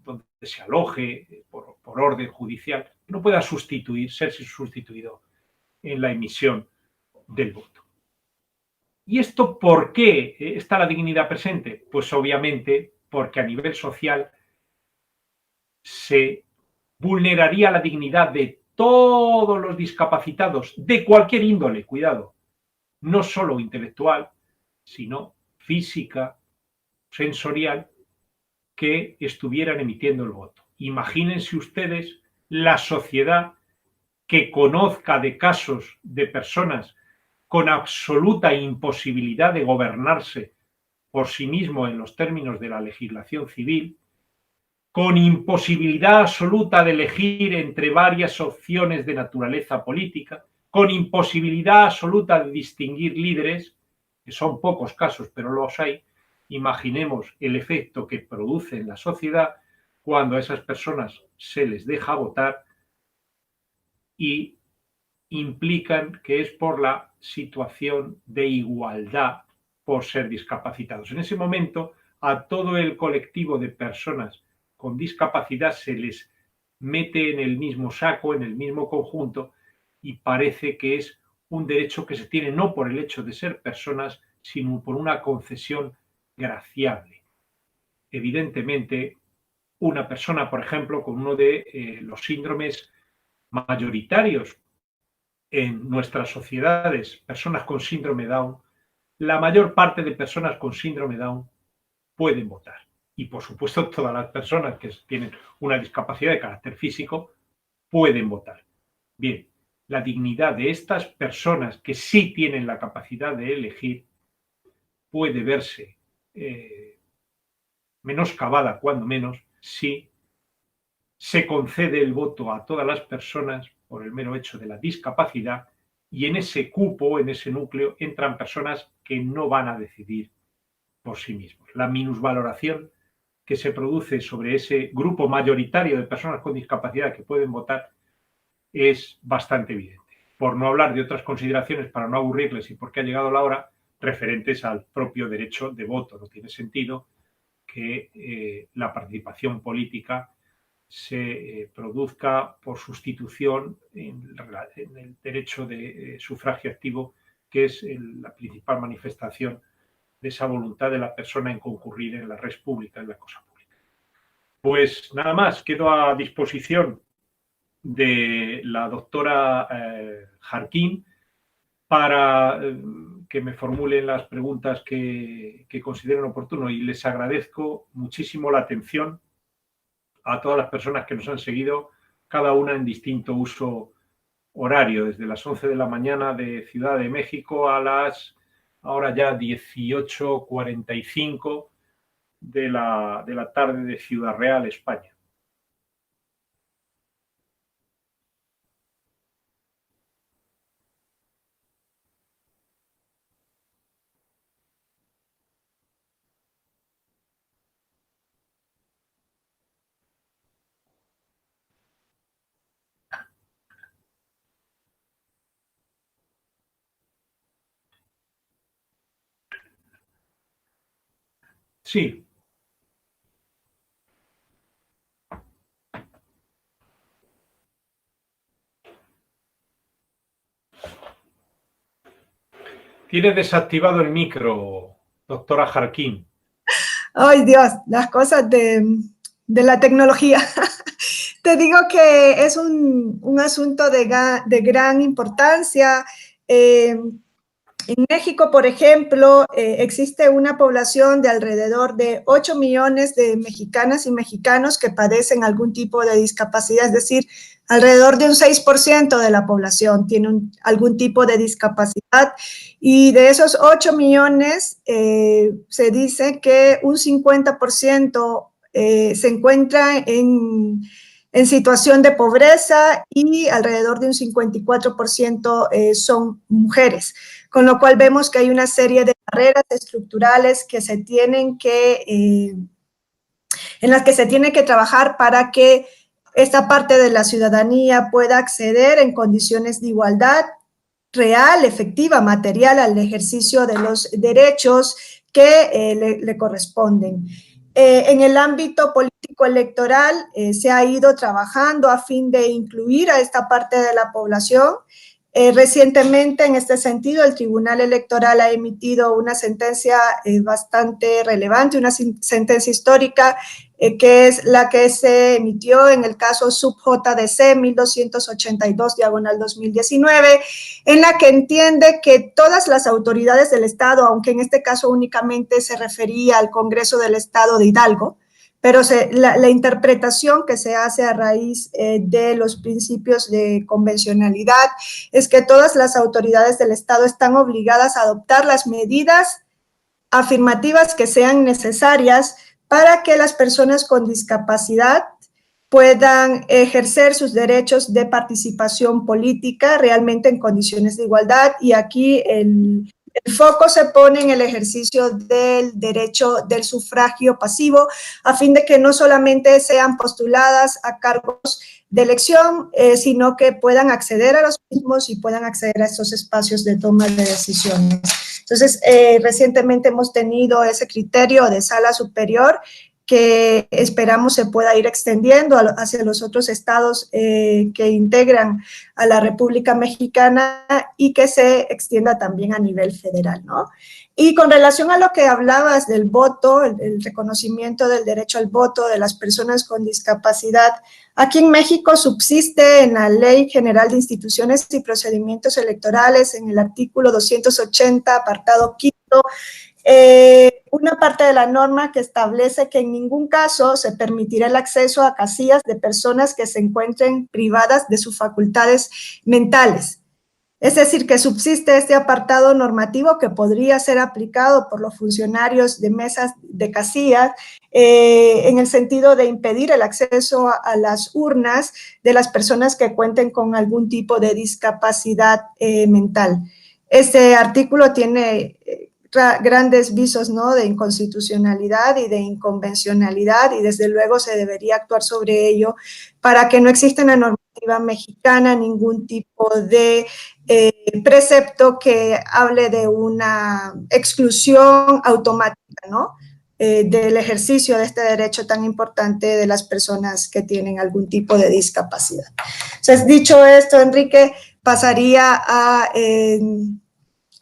donde se aloje por orden judicial, no pueda ser sustituido en la emisión del voto. ¿Y esto por qué está la dignidad presente? Pues obviamente porque a nivel social se vulneraría la dignidad de todos los discapacitados, de cualquier índole, cuidado, no solo intelectual, sino física, sensorial, que estuvieran emitiendo el voto. Imagínense ustedes la sociedad que conozca de casos de personas con absoluta imposibilidad de gobernarse por sí mismo en los términos de la legislación civil, con imposibilidad absoluta de elegir entre varias opciones de naturaleza política, con imposibilidad absoluta de distinguir líderes, que son pocos casos, pero los hay. Imaginemos el efecto que produce en la sociedad cuando a esas personas se les deja votar y implican que es por la situación de igualdad por ser discapacitados. En ese momento, a todo el colectivo de personas con discapacidad se les mete en el mismo saco, en el mismo conjunto, y parece que es un derecho que se tiene no por el hecho de ser personas, sino por una concesión graciable. Evidentemente, una persona, por ejemplo, con uno de los síndromes mayoritarios en nuestras sociedades, personas con síndrome Down, la mayor parte de personas con síndrome Down pueden votar. Y, por supuesto, todas las personas que tienen una discapacidad de carácter físico pueden votar. Bien, la dignidad de estas personas que sí tienen la capacidad de elegir puede verse menoscabada, cuando menos, si se concede el voto a todas las personas por el mero hecho de la discapacidad y en ese cupo, en ese núcleo, entran personas que no van a decidir por sí mismos. La minusvaloración que se produce sobre ese grupo mayoritario de personas con discapacidad que pueden votar es bastante evidente. Por no hablar de otras consideraciones, para no aburrirles y porque ha llegado la hora, referentes al propio derecho de voto. No tiene sentido que la participación política se produzca por sustitución en el derecho de sufragio activo, que es la principal manifestación de esa voluntad de la persona en concurrir en la res pública, en la cosa pública. Pues nada más, quedo a disposición de la doctora Jarquín para que me formulen las preguntas que consideren oportuno, y les agradezco muchísimo la atención a todas las personas que nos han seguido, cada una en distinto uso horario, desde las 11 de la mañana de Ciudad de México a las ahora ya 18:45 de la tarde de Ciudad Real, España. Sí. Tiene desactivado el micro, doctora Jarquín. Ay, Dios, las cosas de la tecnología. Te digo que es un asunto de gran importancia. En México, por ejemplo, existe una población de alrededor de 8 millones de mexicanas y mexicanos que padecen algún tipo de discapacidad, es decir, alrededor de un 6% de la población tiene algún tipo de discapacidad, y de esos 8 millones se dice que un 50% se encuentra en situación de pobreza y alrededor de un 54% son mujeres, con lo cual vemos que hay una serie de barreras estructurales que se tienen en las que se tiene que trabajar para que esta parte de la ciudadanía pueda acceder en condiciones de igualdad real, efectiva, material al ejercicio de los derechos que le corresponden. En el ámbito político electoral se ha ido trabajando a fin de incluir a esta parte de la población. Recientemente, en este sentido, el Tribunal Electoral ha emitido una sentencia bastante relevante, una sentencia histórica, que es la que se emitió en el caso sub-JDC 1282/2019, en la que entiende que todas las autoridades del Estado, aunque en este caso únicamente se refería al Congreso del Estado de Hidalgo, pero la interpretación que se hace a raíz de los principios de convencionalidad es que todas las autoridades del Estado están obligadas a adoptar las medidas afirmativas que sean necesarias para que las personas con discapacidad puedan ejercer sus derechos de participación política realmente en condiciones de igualdad. Y aquí el foco se pone en el ejercicio del derecho del sufragio pasivo, a fin de que no solamente sean postuladas a cargos de elección, sino que puedan acceder a los mismos y puedan acceder a estos espacios de toma de decisiones. Entonces, recientemente hemos tenido ese criterio de sala superior que esperamos se pueda ir extendiendo hacia los otros estados que integran a la República Mexicana y que se extienda también a nivel federal, ¿no? Y con relación a lo que hablabas del voto, el reconocimiento del derecho al voto de las personas con discapacidad, aquí en México subsiste en la Ley General de Instituciones y Procedimientos Electorales, en el artículo 280, apartado 5, una parte de la norma que establece que en ningún caso se permitirá el acceso a casillas de personas que se encuentren privadas de sus facultades mentales. Es decir, que subsiste este apartado normativo que podría ser aplicado por los funcionarios de mesas de casillas en el sentido de impedir el acceso a las urnas de las personas que cuenten con algún tipo de discapacidad mental. Este artículo tiene grandes visos, ¿no?, de inconstitucionalidad y de inconvencionalidad, y desde luego se debería actuar sobre ello para que no exista en la normativa mexicana ningún tipo de precepto que hable de una exclusión automática, ¿no?, del ejercicio de este derecho tan importante de las personas que tienen algún tipo de discapacidad. Entonces, dicho esto, Enrique, pasaría a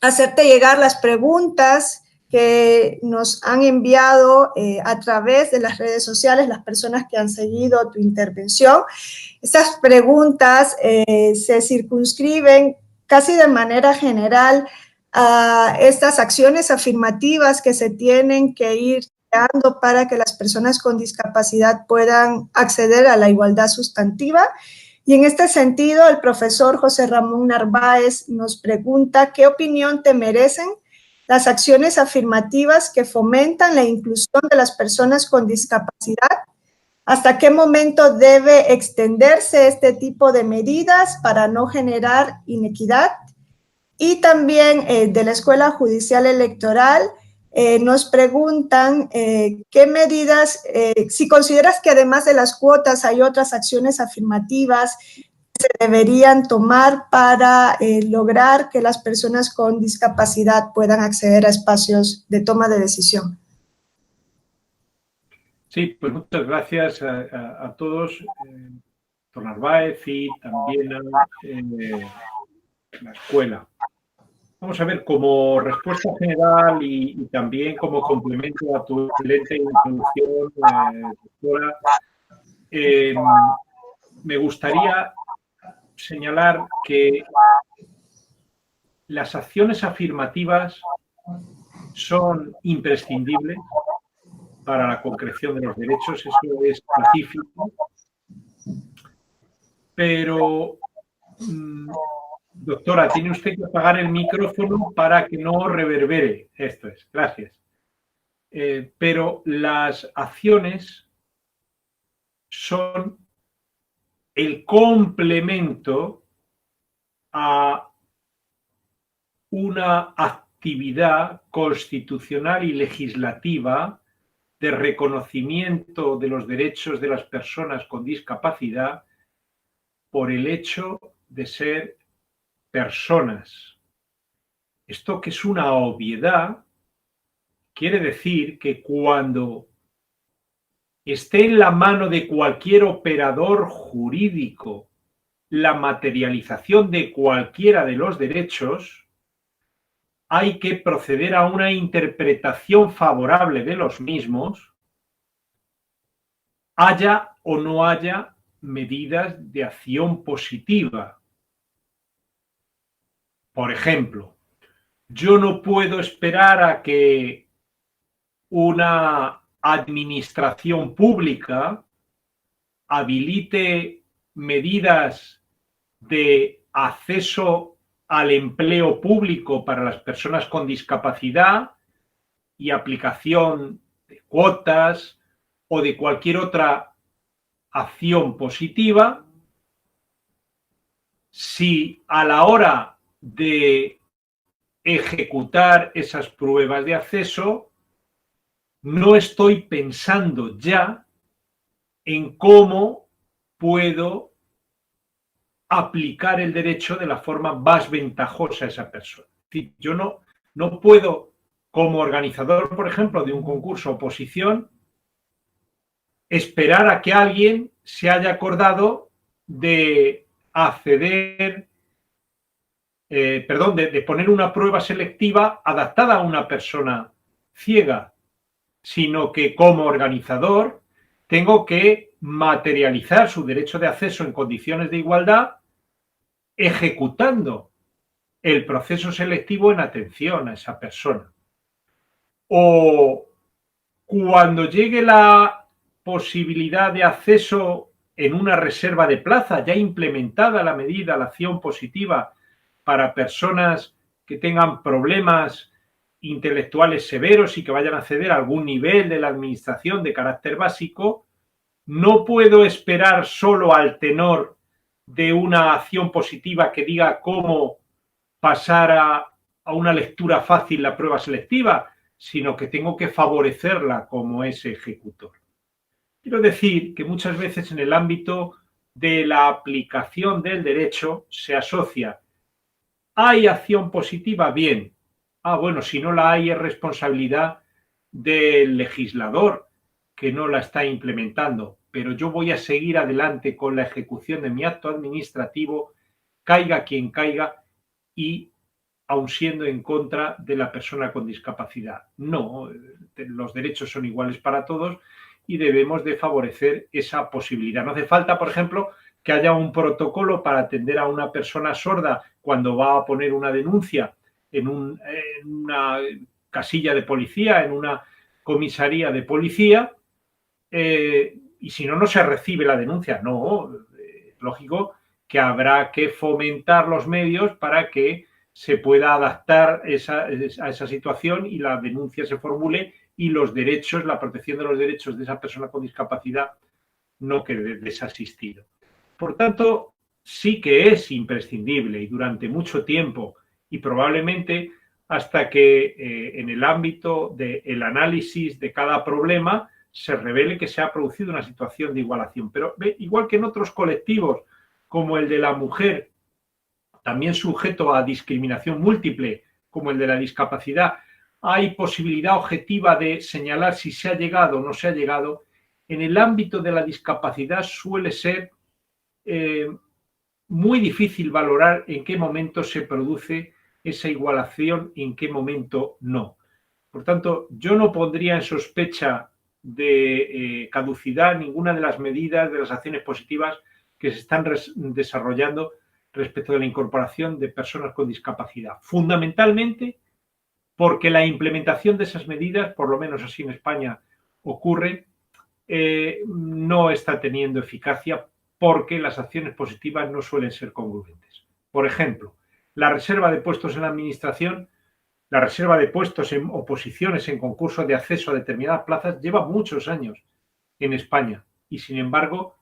hacerte llegar las preguntas que nos han enviado a través de las redes sociales las personas que han seguido tu intervención. Estas preguntas se circunscriben casi de manera general a estas acciones afirmativas que se tienen que ir creando para que las personas con discapacidad puedan acceder a la igualdad sustantiva. Y en este sentido, el profesor José Ramón Narváez nos pregunta, ¿qué opinión te merecen las acciones afirmativas que fomentan la inclusión de las personas con discapacidad? ¿Hasta qué momento debe extenderse este tipo de medidas para no generar inequidad? Y también de la Escuela Judicial Electoral nos preguntan qué medidas, si consideras que además de las cuotas hay otras acciones afirmativas que se deberían tomar para lograr que las personas con discapacidad puedan acceder a espacios de toma de decisión. Sí, pues muchas gracias a todos, doctor Narváez, y también a la escuela. Vamos a ver, como respuesta general y también como complemento a tu excelente introducción, doctora, me gustaría señalar que las acciones afirmativas son imprescindibles para la concreción de los derechos, eso es pacífico, pero doctora, tiene usted que apagar el micrófono para que no reverbere. Esto es, gracias. Pero las acciones son el complemento a una actividad constitucional y legislativa de reconocimiento de los derechos de las personas con discapacidad por el hecho de ser personas. Esto, que es una obviedad, quiere decir que cuando esté en la mano de cualquier operador jurídico la materialización de cualquiera de los derechos, hay que proceder a una interpretación favorable de los mismos, haya o no haya medidas de acción positiva. Por ejemplo, yo no puedo esperar a que una administración pública habilite medidas de acceso al empleo público para las personas con discapacidad y aplicación de cuotas o de cualquier otra acción positiva, si a la hora de ejecutar esas pruebas de acceso no estoy pensando ya en cómo puedo aplicar el derecho de la forma más ventajosa a esa persona. Es decir, yo no puedo, como organizador, por ejemplo, de un concurso oposición, esperar a que alguien se haya acordado de acceder, de poner una prueba selectiva adaptada a una persona ciega, sino que como organizador tengo que materializar su derecho de acceso en condiciones de igualdad ejecutando el proceso selectivo en atención a esa persona. O cuando llegue la posibilidad de acceso en una reserva de plaza, ya implementada la medida, la acción positiva para personas que tengan problemas intelectuales severos y que vayan a acceder a algún nivel de la administración de carácter básico, no puedo esperar solo al tenor de una acción positiva que diga cómo pasar a una lectura fácil la prueba selectiva, sino que tengo que favorecerla como ese ejecutor. Quiero decir que muchas veces en el ámbito de la aplicación del derecho se asocia: ¿hay acción positiva? Bien. Bueno, si no la hay, es responsabilidad del legislador que no la está implementando, pero yo voy a seguir adelante con la ejecución de mi acto administrativo, caiga quien caiga, y aun siendo en contra de la persona con discapacidad. No, los derechos son iguales para todos y debemos de favorecer esa posibilidad. No hace falta, por ejemplo, que haya un protocolo para atender a una persona sorda cuando va a poner una denuncia en una casilla de policía, en una comisaría de policía, y si no, no se recibe la denuncia. No, es lógico que habrá que fomentar los medios para que se pueda adaptar a esa situación y la denuncia se formule y los derechos, la protección de los derechos de esa persona con discapacidad no quede desasistido. Por tanto, sí que es imprescindible y durante mucho tiempo y probablemente hasta que en el ámbito del análisis de cada problema se revele que se ha producido una situación de igualación. Pero igual que en otros colectivos, como el de la mujer, también sujeto a discriminación múltiple, como el de la discapacidad, hay posibilidad objetiva de señalar si se ha llegado o no se ha llegado. En el ámbito de la discapacidad suele ser muy difícil valorar en qué momento se produce esa igualación y en qué momento no. Por tanto, yo no pondría en sospecha de caducidad ninguna de las medidas, de las acciones positivas que se están desarrollando respecto de la incorporación de personas con discapacidad. Fundamentalmente porque la implementación de esas medidas, por lo menos así en España ocurre, no está teniendo eficacia porque las acciones positivas no suelen ser congruentes. Por ejemplo, la reserva de puestos en la administración, la reserva de puestos en oposiciones en concursos de acceso a determinadas plazas lleva muchos años en España y, sin embargo,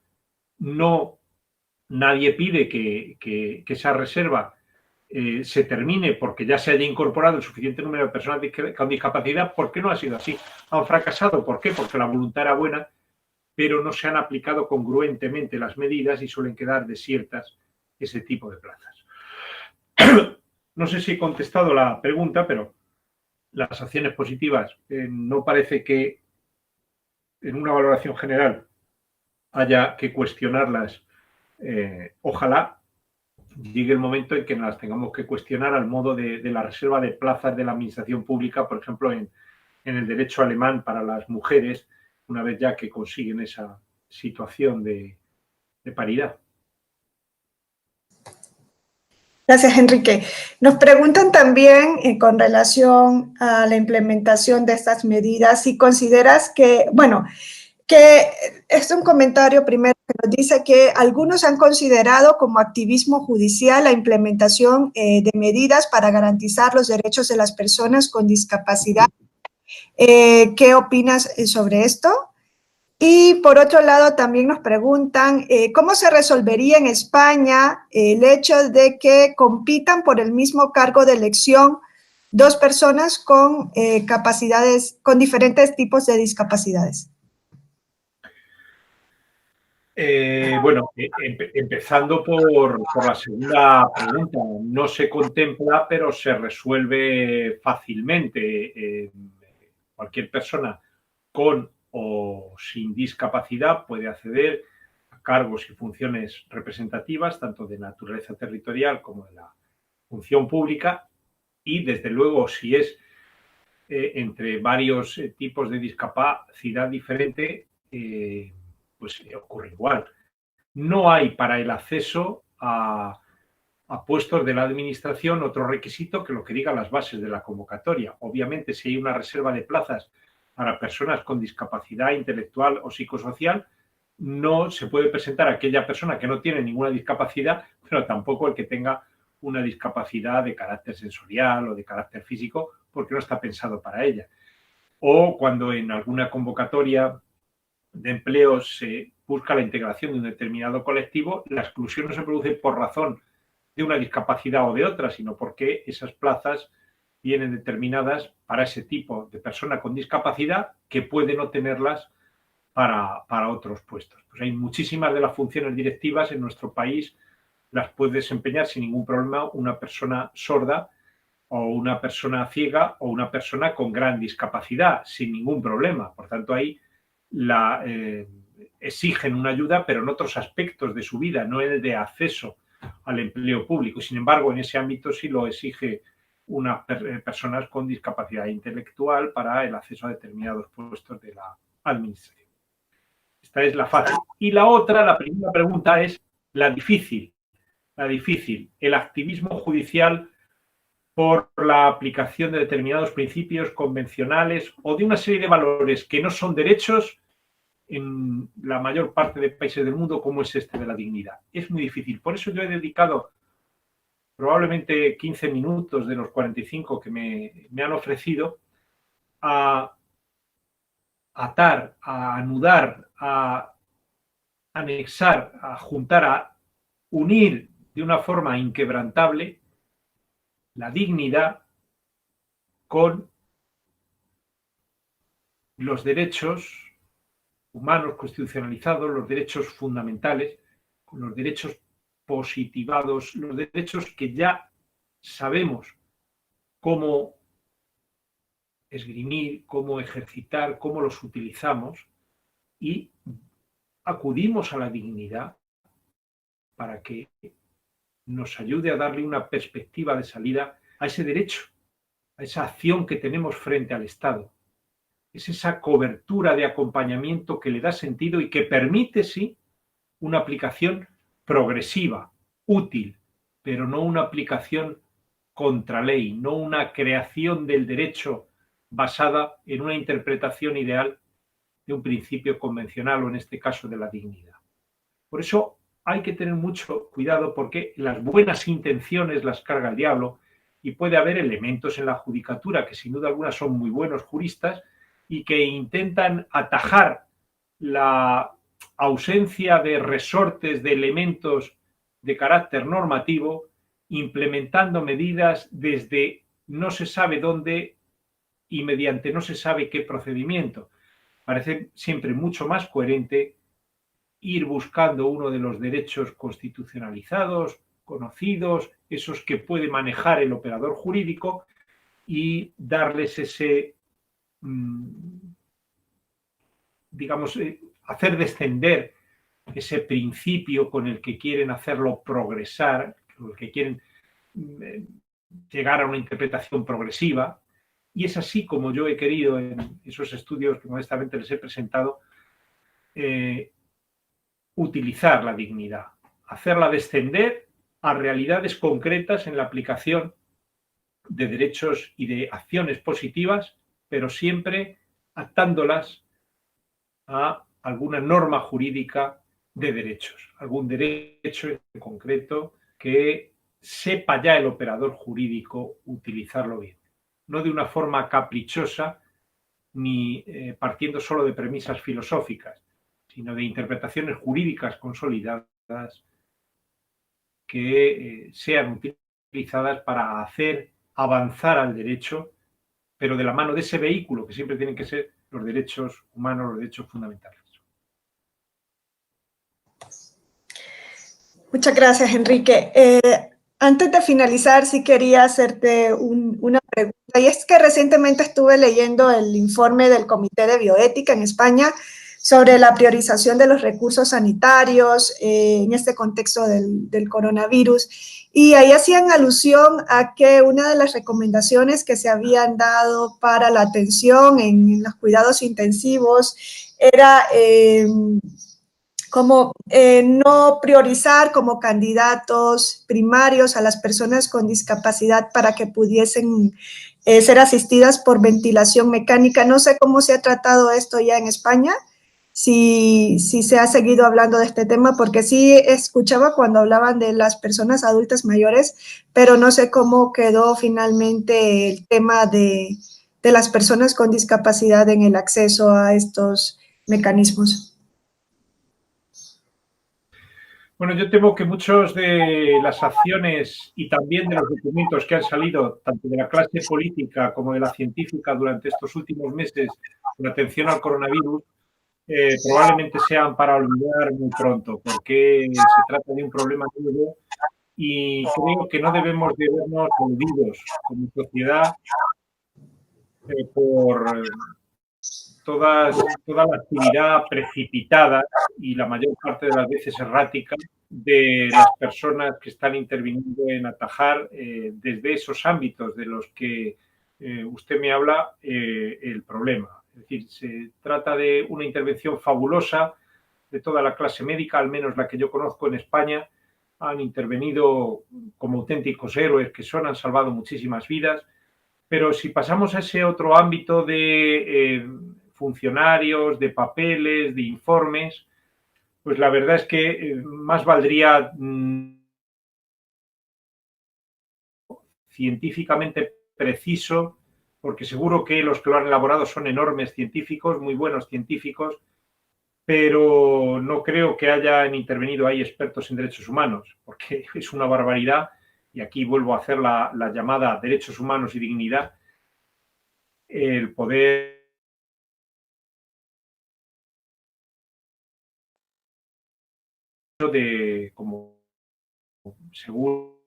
nadie pide que esa reserva se termine porque ya se haya incorporado el suficiente número de personas con discapacidad. ¿Por qué no ha sido así? Han fracasado. ¿Por qué? Porque la voluntad era buena, pero no se han aplicado congruentemente las medidas y suelen quedar desiertas ese tipo de plazas. No sé si he contestado la pregunta, pero las acciones positivas no parece que en una valoración general haya que cuestionarlas. Ojalá llegue el momento en que las tengamos que cuestionar al modo de la reserva de plazas de la administración pública, por ejemplo, en el derecho alemán para las mujeres, una vez ya que consiguen esa situación de paridad. Gracias, Enrique. Nos preguntan también con relación a la implementación de estas medidas, si consideras que, bueno, que es un comentario primero que nos dice que algunos han considerado como activismo judicial la implementación de medidas para garantizar los derechos de las personas con discapacidad. ¿Qué opinas sobre esto? Y por otro lado, también nos preguntan cómo se resolvería en España el hecho de que compitan por el mismo cargo de elección dos personas con capacidades, con diferentes tipos de discapacidades. Bueno, empezando por la segunda pregunta, no se contempla, pero se resuelve fácilmente. Cualquier persona con o sin discapacidad puede acceder a cargos y funciones representativas, tanto de naturaleza territorial como de la función pública, y desde luego si es entre varios tipos de discapacidad diferente, pues ocurre igual. No hay para el acceso a puestos de la administración otro requisito que lo que digan las bases de la convocatoria. Obviamente, si hay una reserva de plazas para personas con discapacidad intelectual o psicosocial, no se puede presentar a aquella persona que no tiene ninguna discapacidad, pero tampoco el que tenga una discapacidad de carácter sensorial o de carácter físico, porque no está pensado para ella. O cuando en alguna convocatoria de empleo se busca la integración de un determinado colectivo, la exclusión no se produce por razón de una discapacidad o de otra, sino porque esas plazas vienen determinadas para ese tipo de persona con discapacidad que puede no tenerlas para otros puestos. Pues hay muchísimas de las funciones directivas en nuestro país, las puede desempeñar sin ningún problema una persona sorda o una persona ciega o una persona con gran discapacidad, sin ningún problema. Por tanto, ahí exigen una ayuda, pero en otros aspectos de su vida, no en el de acceso al empleo público. Sin embargo, en ese ámbito sí lo exige unas personas con discapacidad intelectual para el acceso a determinados puestos de la administración. Esta es la fácil. Y la otra, la primera pregunta, es la difícil. La difícil. El activismo judicial por la aplicación de determinados principios convencionales o de una serie de valores que no son derechos en la mayor parte de países del mundo, como es este de la dignidad. Es muy difícil. Por eso yo he dedicado probablemente 15 minutos de los 45 que me han ofrecido a atar, a anudar, a anexar, a juntar, a unir de una forma inquebrantable la dignidad con los derechos humanos constitucionalizados, los derechos fundamentales, con los derechos positivados, los derechos que ya sabemos cómo esgrimir, cómo ejercitar, cómo los utilizamos y acudimos a la dignidad para que nos ayude a darle una perspectiva de salida a ese derecho, a esa acción que tenemos frente al Estado. Es esa cobertura de acompañamiento que le da sentido y que permite, sí, una aplicación progresiva, útil, pero no una aplicación contra ley, no una creación del derecho basada en una interpretación ideal de un principio convencional o en este caso de la dignidad. Por eso hay que tener mucho cuidado porque las buenas intenciones las carga el diablo y puede haber elementos en la judicatura que sin duda alguna son muy buenos juristas y que intentan atajar la ausencia de resortes de elementos de carácter normativo implementando medidas desde no se sabe dónde y mediante no se sabe qué procedimiento. Parece siempre mucho más coherente ir buscando uno de los derechos constitucionalizados, conocidos, esos que puede manejar el operador jurídico, y darles ese, digamos, hacer descender ese principio con el que quieren hacerlo progresar, con el que quieren llegar a una interpretación progresiva. Y es así como yo he querido, en esos estudios que modestamente les he presentado, utilizar la dignidad, hacerla descender a realidades concretas en la aplicación de derechos y de acciones positivas, pero siempre atándolas a alguna norma jurídica de derechos, algún derecho en concreto que sepa ya el operador jurídico utilizarlo bien, no de una forma caprichosa ni partiendo solo de premisas filosóficas, sino de interpretaciones jurídicas consolidadas que sean utilizadas para hacer avanzar al derecho, pero de la mano de ese vehículo que siempre tienen que ser los derechos humanos, los derechos fundamentales. Muchas gracias, Enrique. Antes de finalizar, sí quería hacerte una pregunta, y es que recientemente estuve leyendo el informe del Comité de Bioética en España sobre la priorización de los recursos sanitarios en este contexto del coronavirus, y ahí hacían alusión a que una de las recomendaciones que se habían dado para la atención en los cuidados intensivos era como no priorizar como candidatos primarios a las personas con discapacidad para que pudiesen ser asistidas por ventilación mecánica. No sé cómo se ha tratado esto ya en España, si se ha seguido hablando de este tema, porque sí escuchaba cuando hablaban de las personas adultas mayores, pero no sé cómo quedó finalmente el tema de las personas con discapacidad en el acceso a estos mecanismos. Bueno, yo temo que muchas de las acciones y también de los documentos que han salido, tanto de la clase política como de la científica durante estos últimos meses con atención al coronavirus, probablemente sean para olvidar muy pronto, porque se trata de un problema nuevo y creo que no debemos de vernos olvidados como sociedad por toda la actividad precipitada y la mayor parte de las veces errática de las personas que están interviniendo en atajar desde esos ámbitos de los que usted me habla el problema. Es decir, se trata de una intervención fabulosa de toda la clase médica, al menos la que yo conozco en España. Han intervenido como auténticos héroes que son, han salvado muchísimas vidas. Pero si pasamos a ese otro ámbito de funcionarios, de papeles, de informes, pues la verdad es que más valdría científicamente preciso, porque seguro que los que lo han elaborado son enormes científicos, muy buenos científicos, pero no creo que hayan intervenido ahí expertos en derechos humanos, porque es una barbaridad, y aquí vuelvo a hacer la llamada derechos humanos y dignidad, el poder de, como seguro,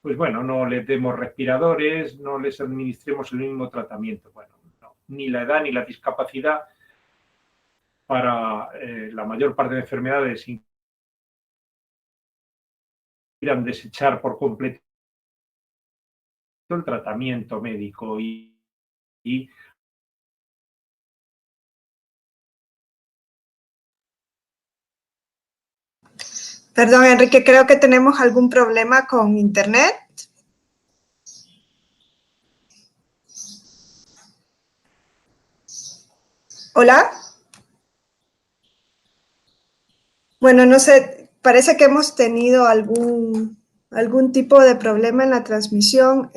pues bueno, no les demos respiradores, no les administremos el mismo tratamiento. Bueno, no, ni la edad ni la discapacidad para la mayor parte de enfermedades irán desechar por completo el tratamiento médico y Perdón, Enrique, creo que tenemos algún problema con internet. ¿Hola? Bueno, no sé, parece que hemos tenido algún tipo de problema en la transmisión.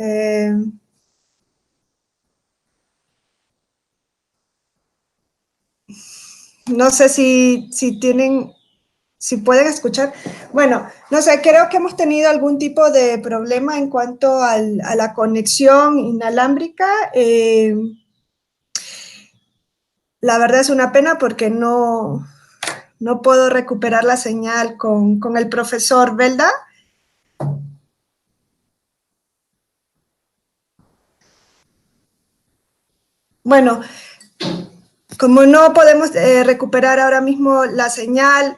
No sé si pueden escuchar. Bueno, no sé, creo que hemos tenido algún tipo de problema en cuanto a la conexión inalámbrica. La verdad es una pena porque no No puedo recuperar la señal con el profesor Belda. Bueno, como no podemos recuperar ahora mismo la señal,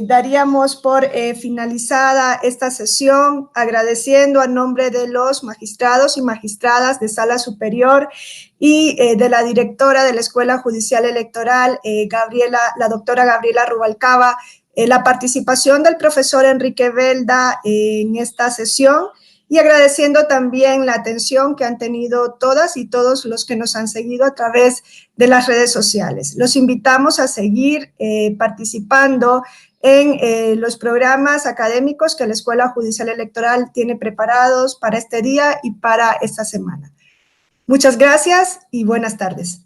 daríamos por finalizada esta sesión, agradeciendo a nombre de los magistrados y magistradas de Sala Superior y de la directora de la Escuela Judicial Electoral, la doctora Gabriela Rubalcaba, la participación del profesor Enrique Belda en esta sesión, y agradeciendo también la atención que han tenido todas y todos los que nos han seguido a través de las redes sociales. Los invitamos a seguir participando en los programas académicos que la Escuela Judicial Electoral tiene preparados para este día y para esta semana. Muchas gracias y buenas tardes.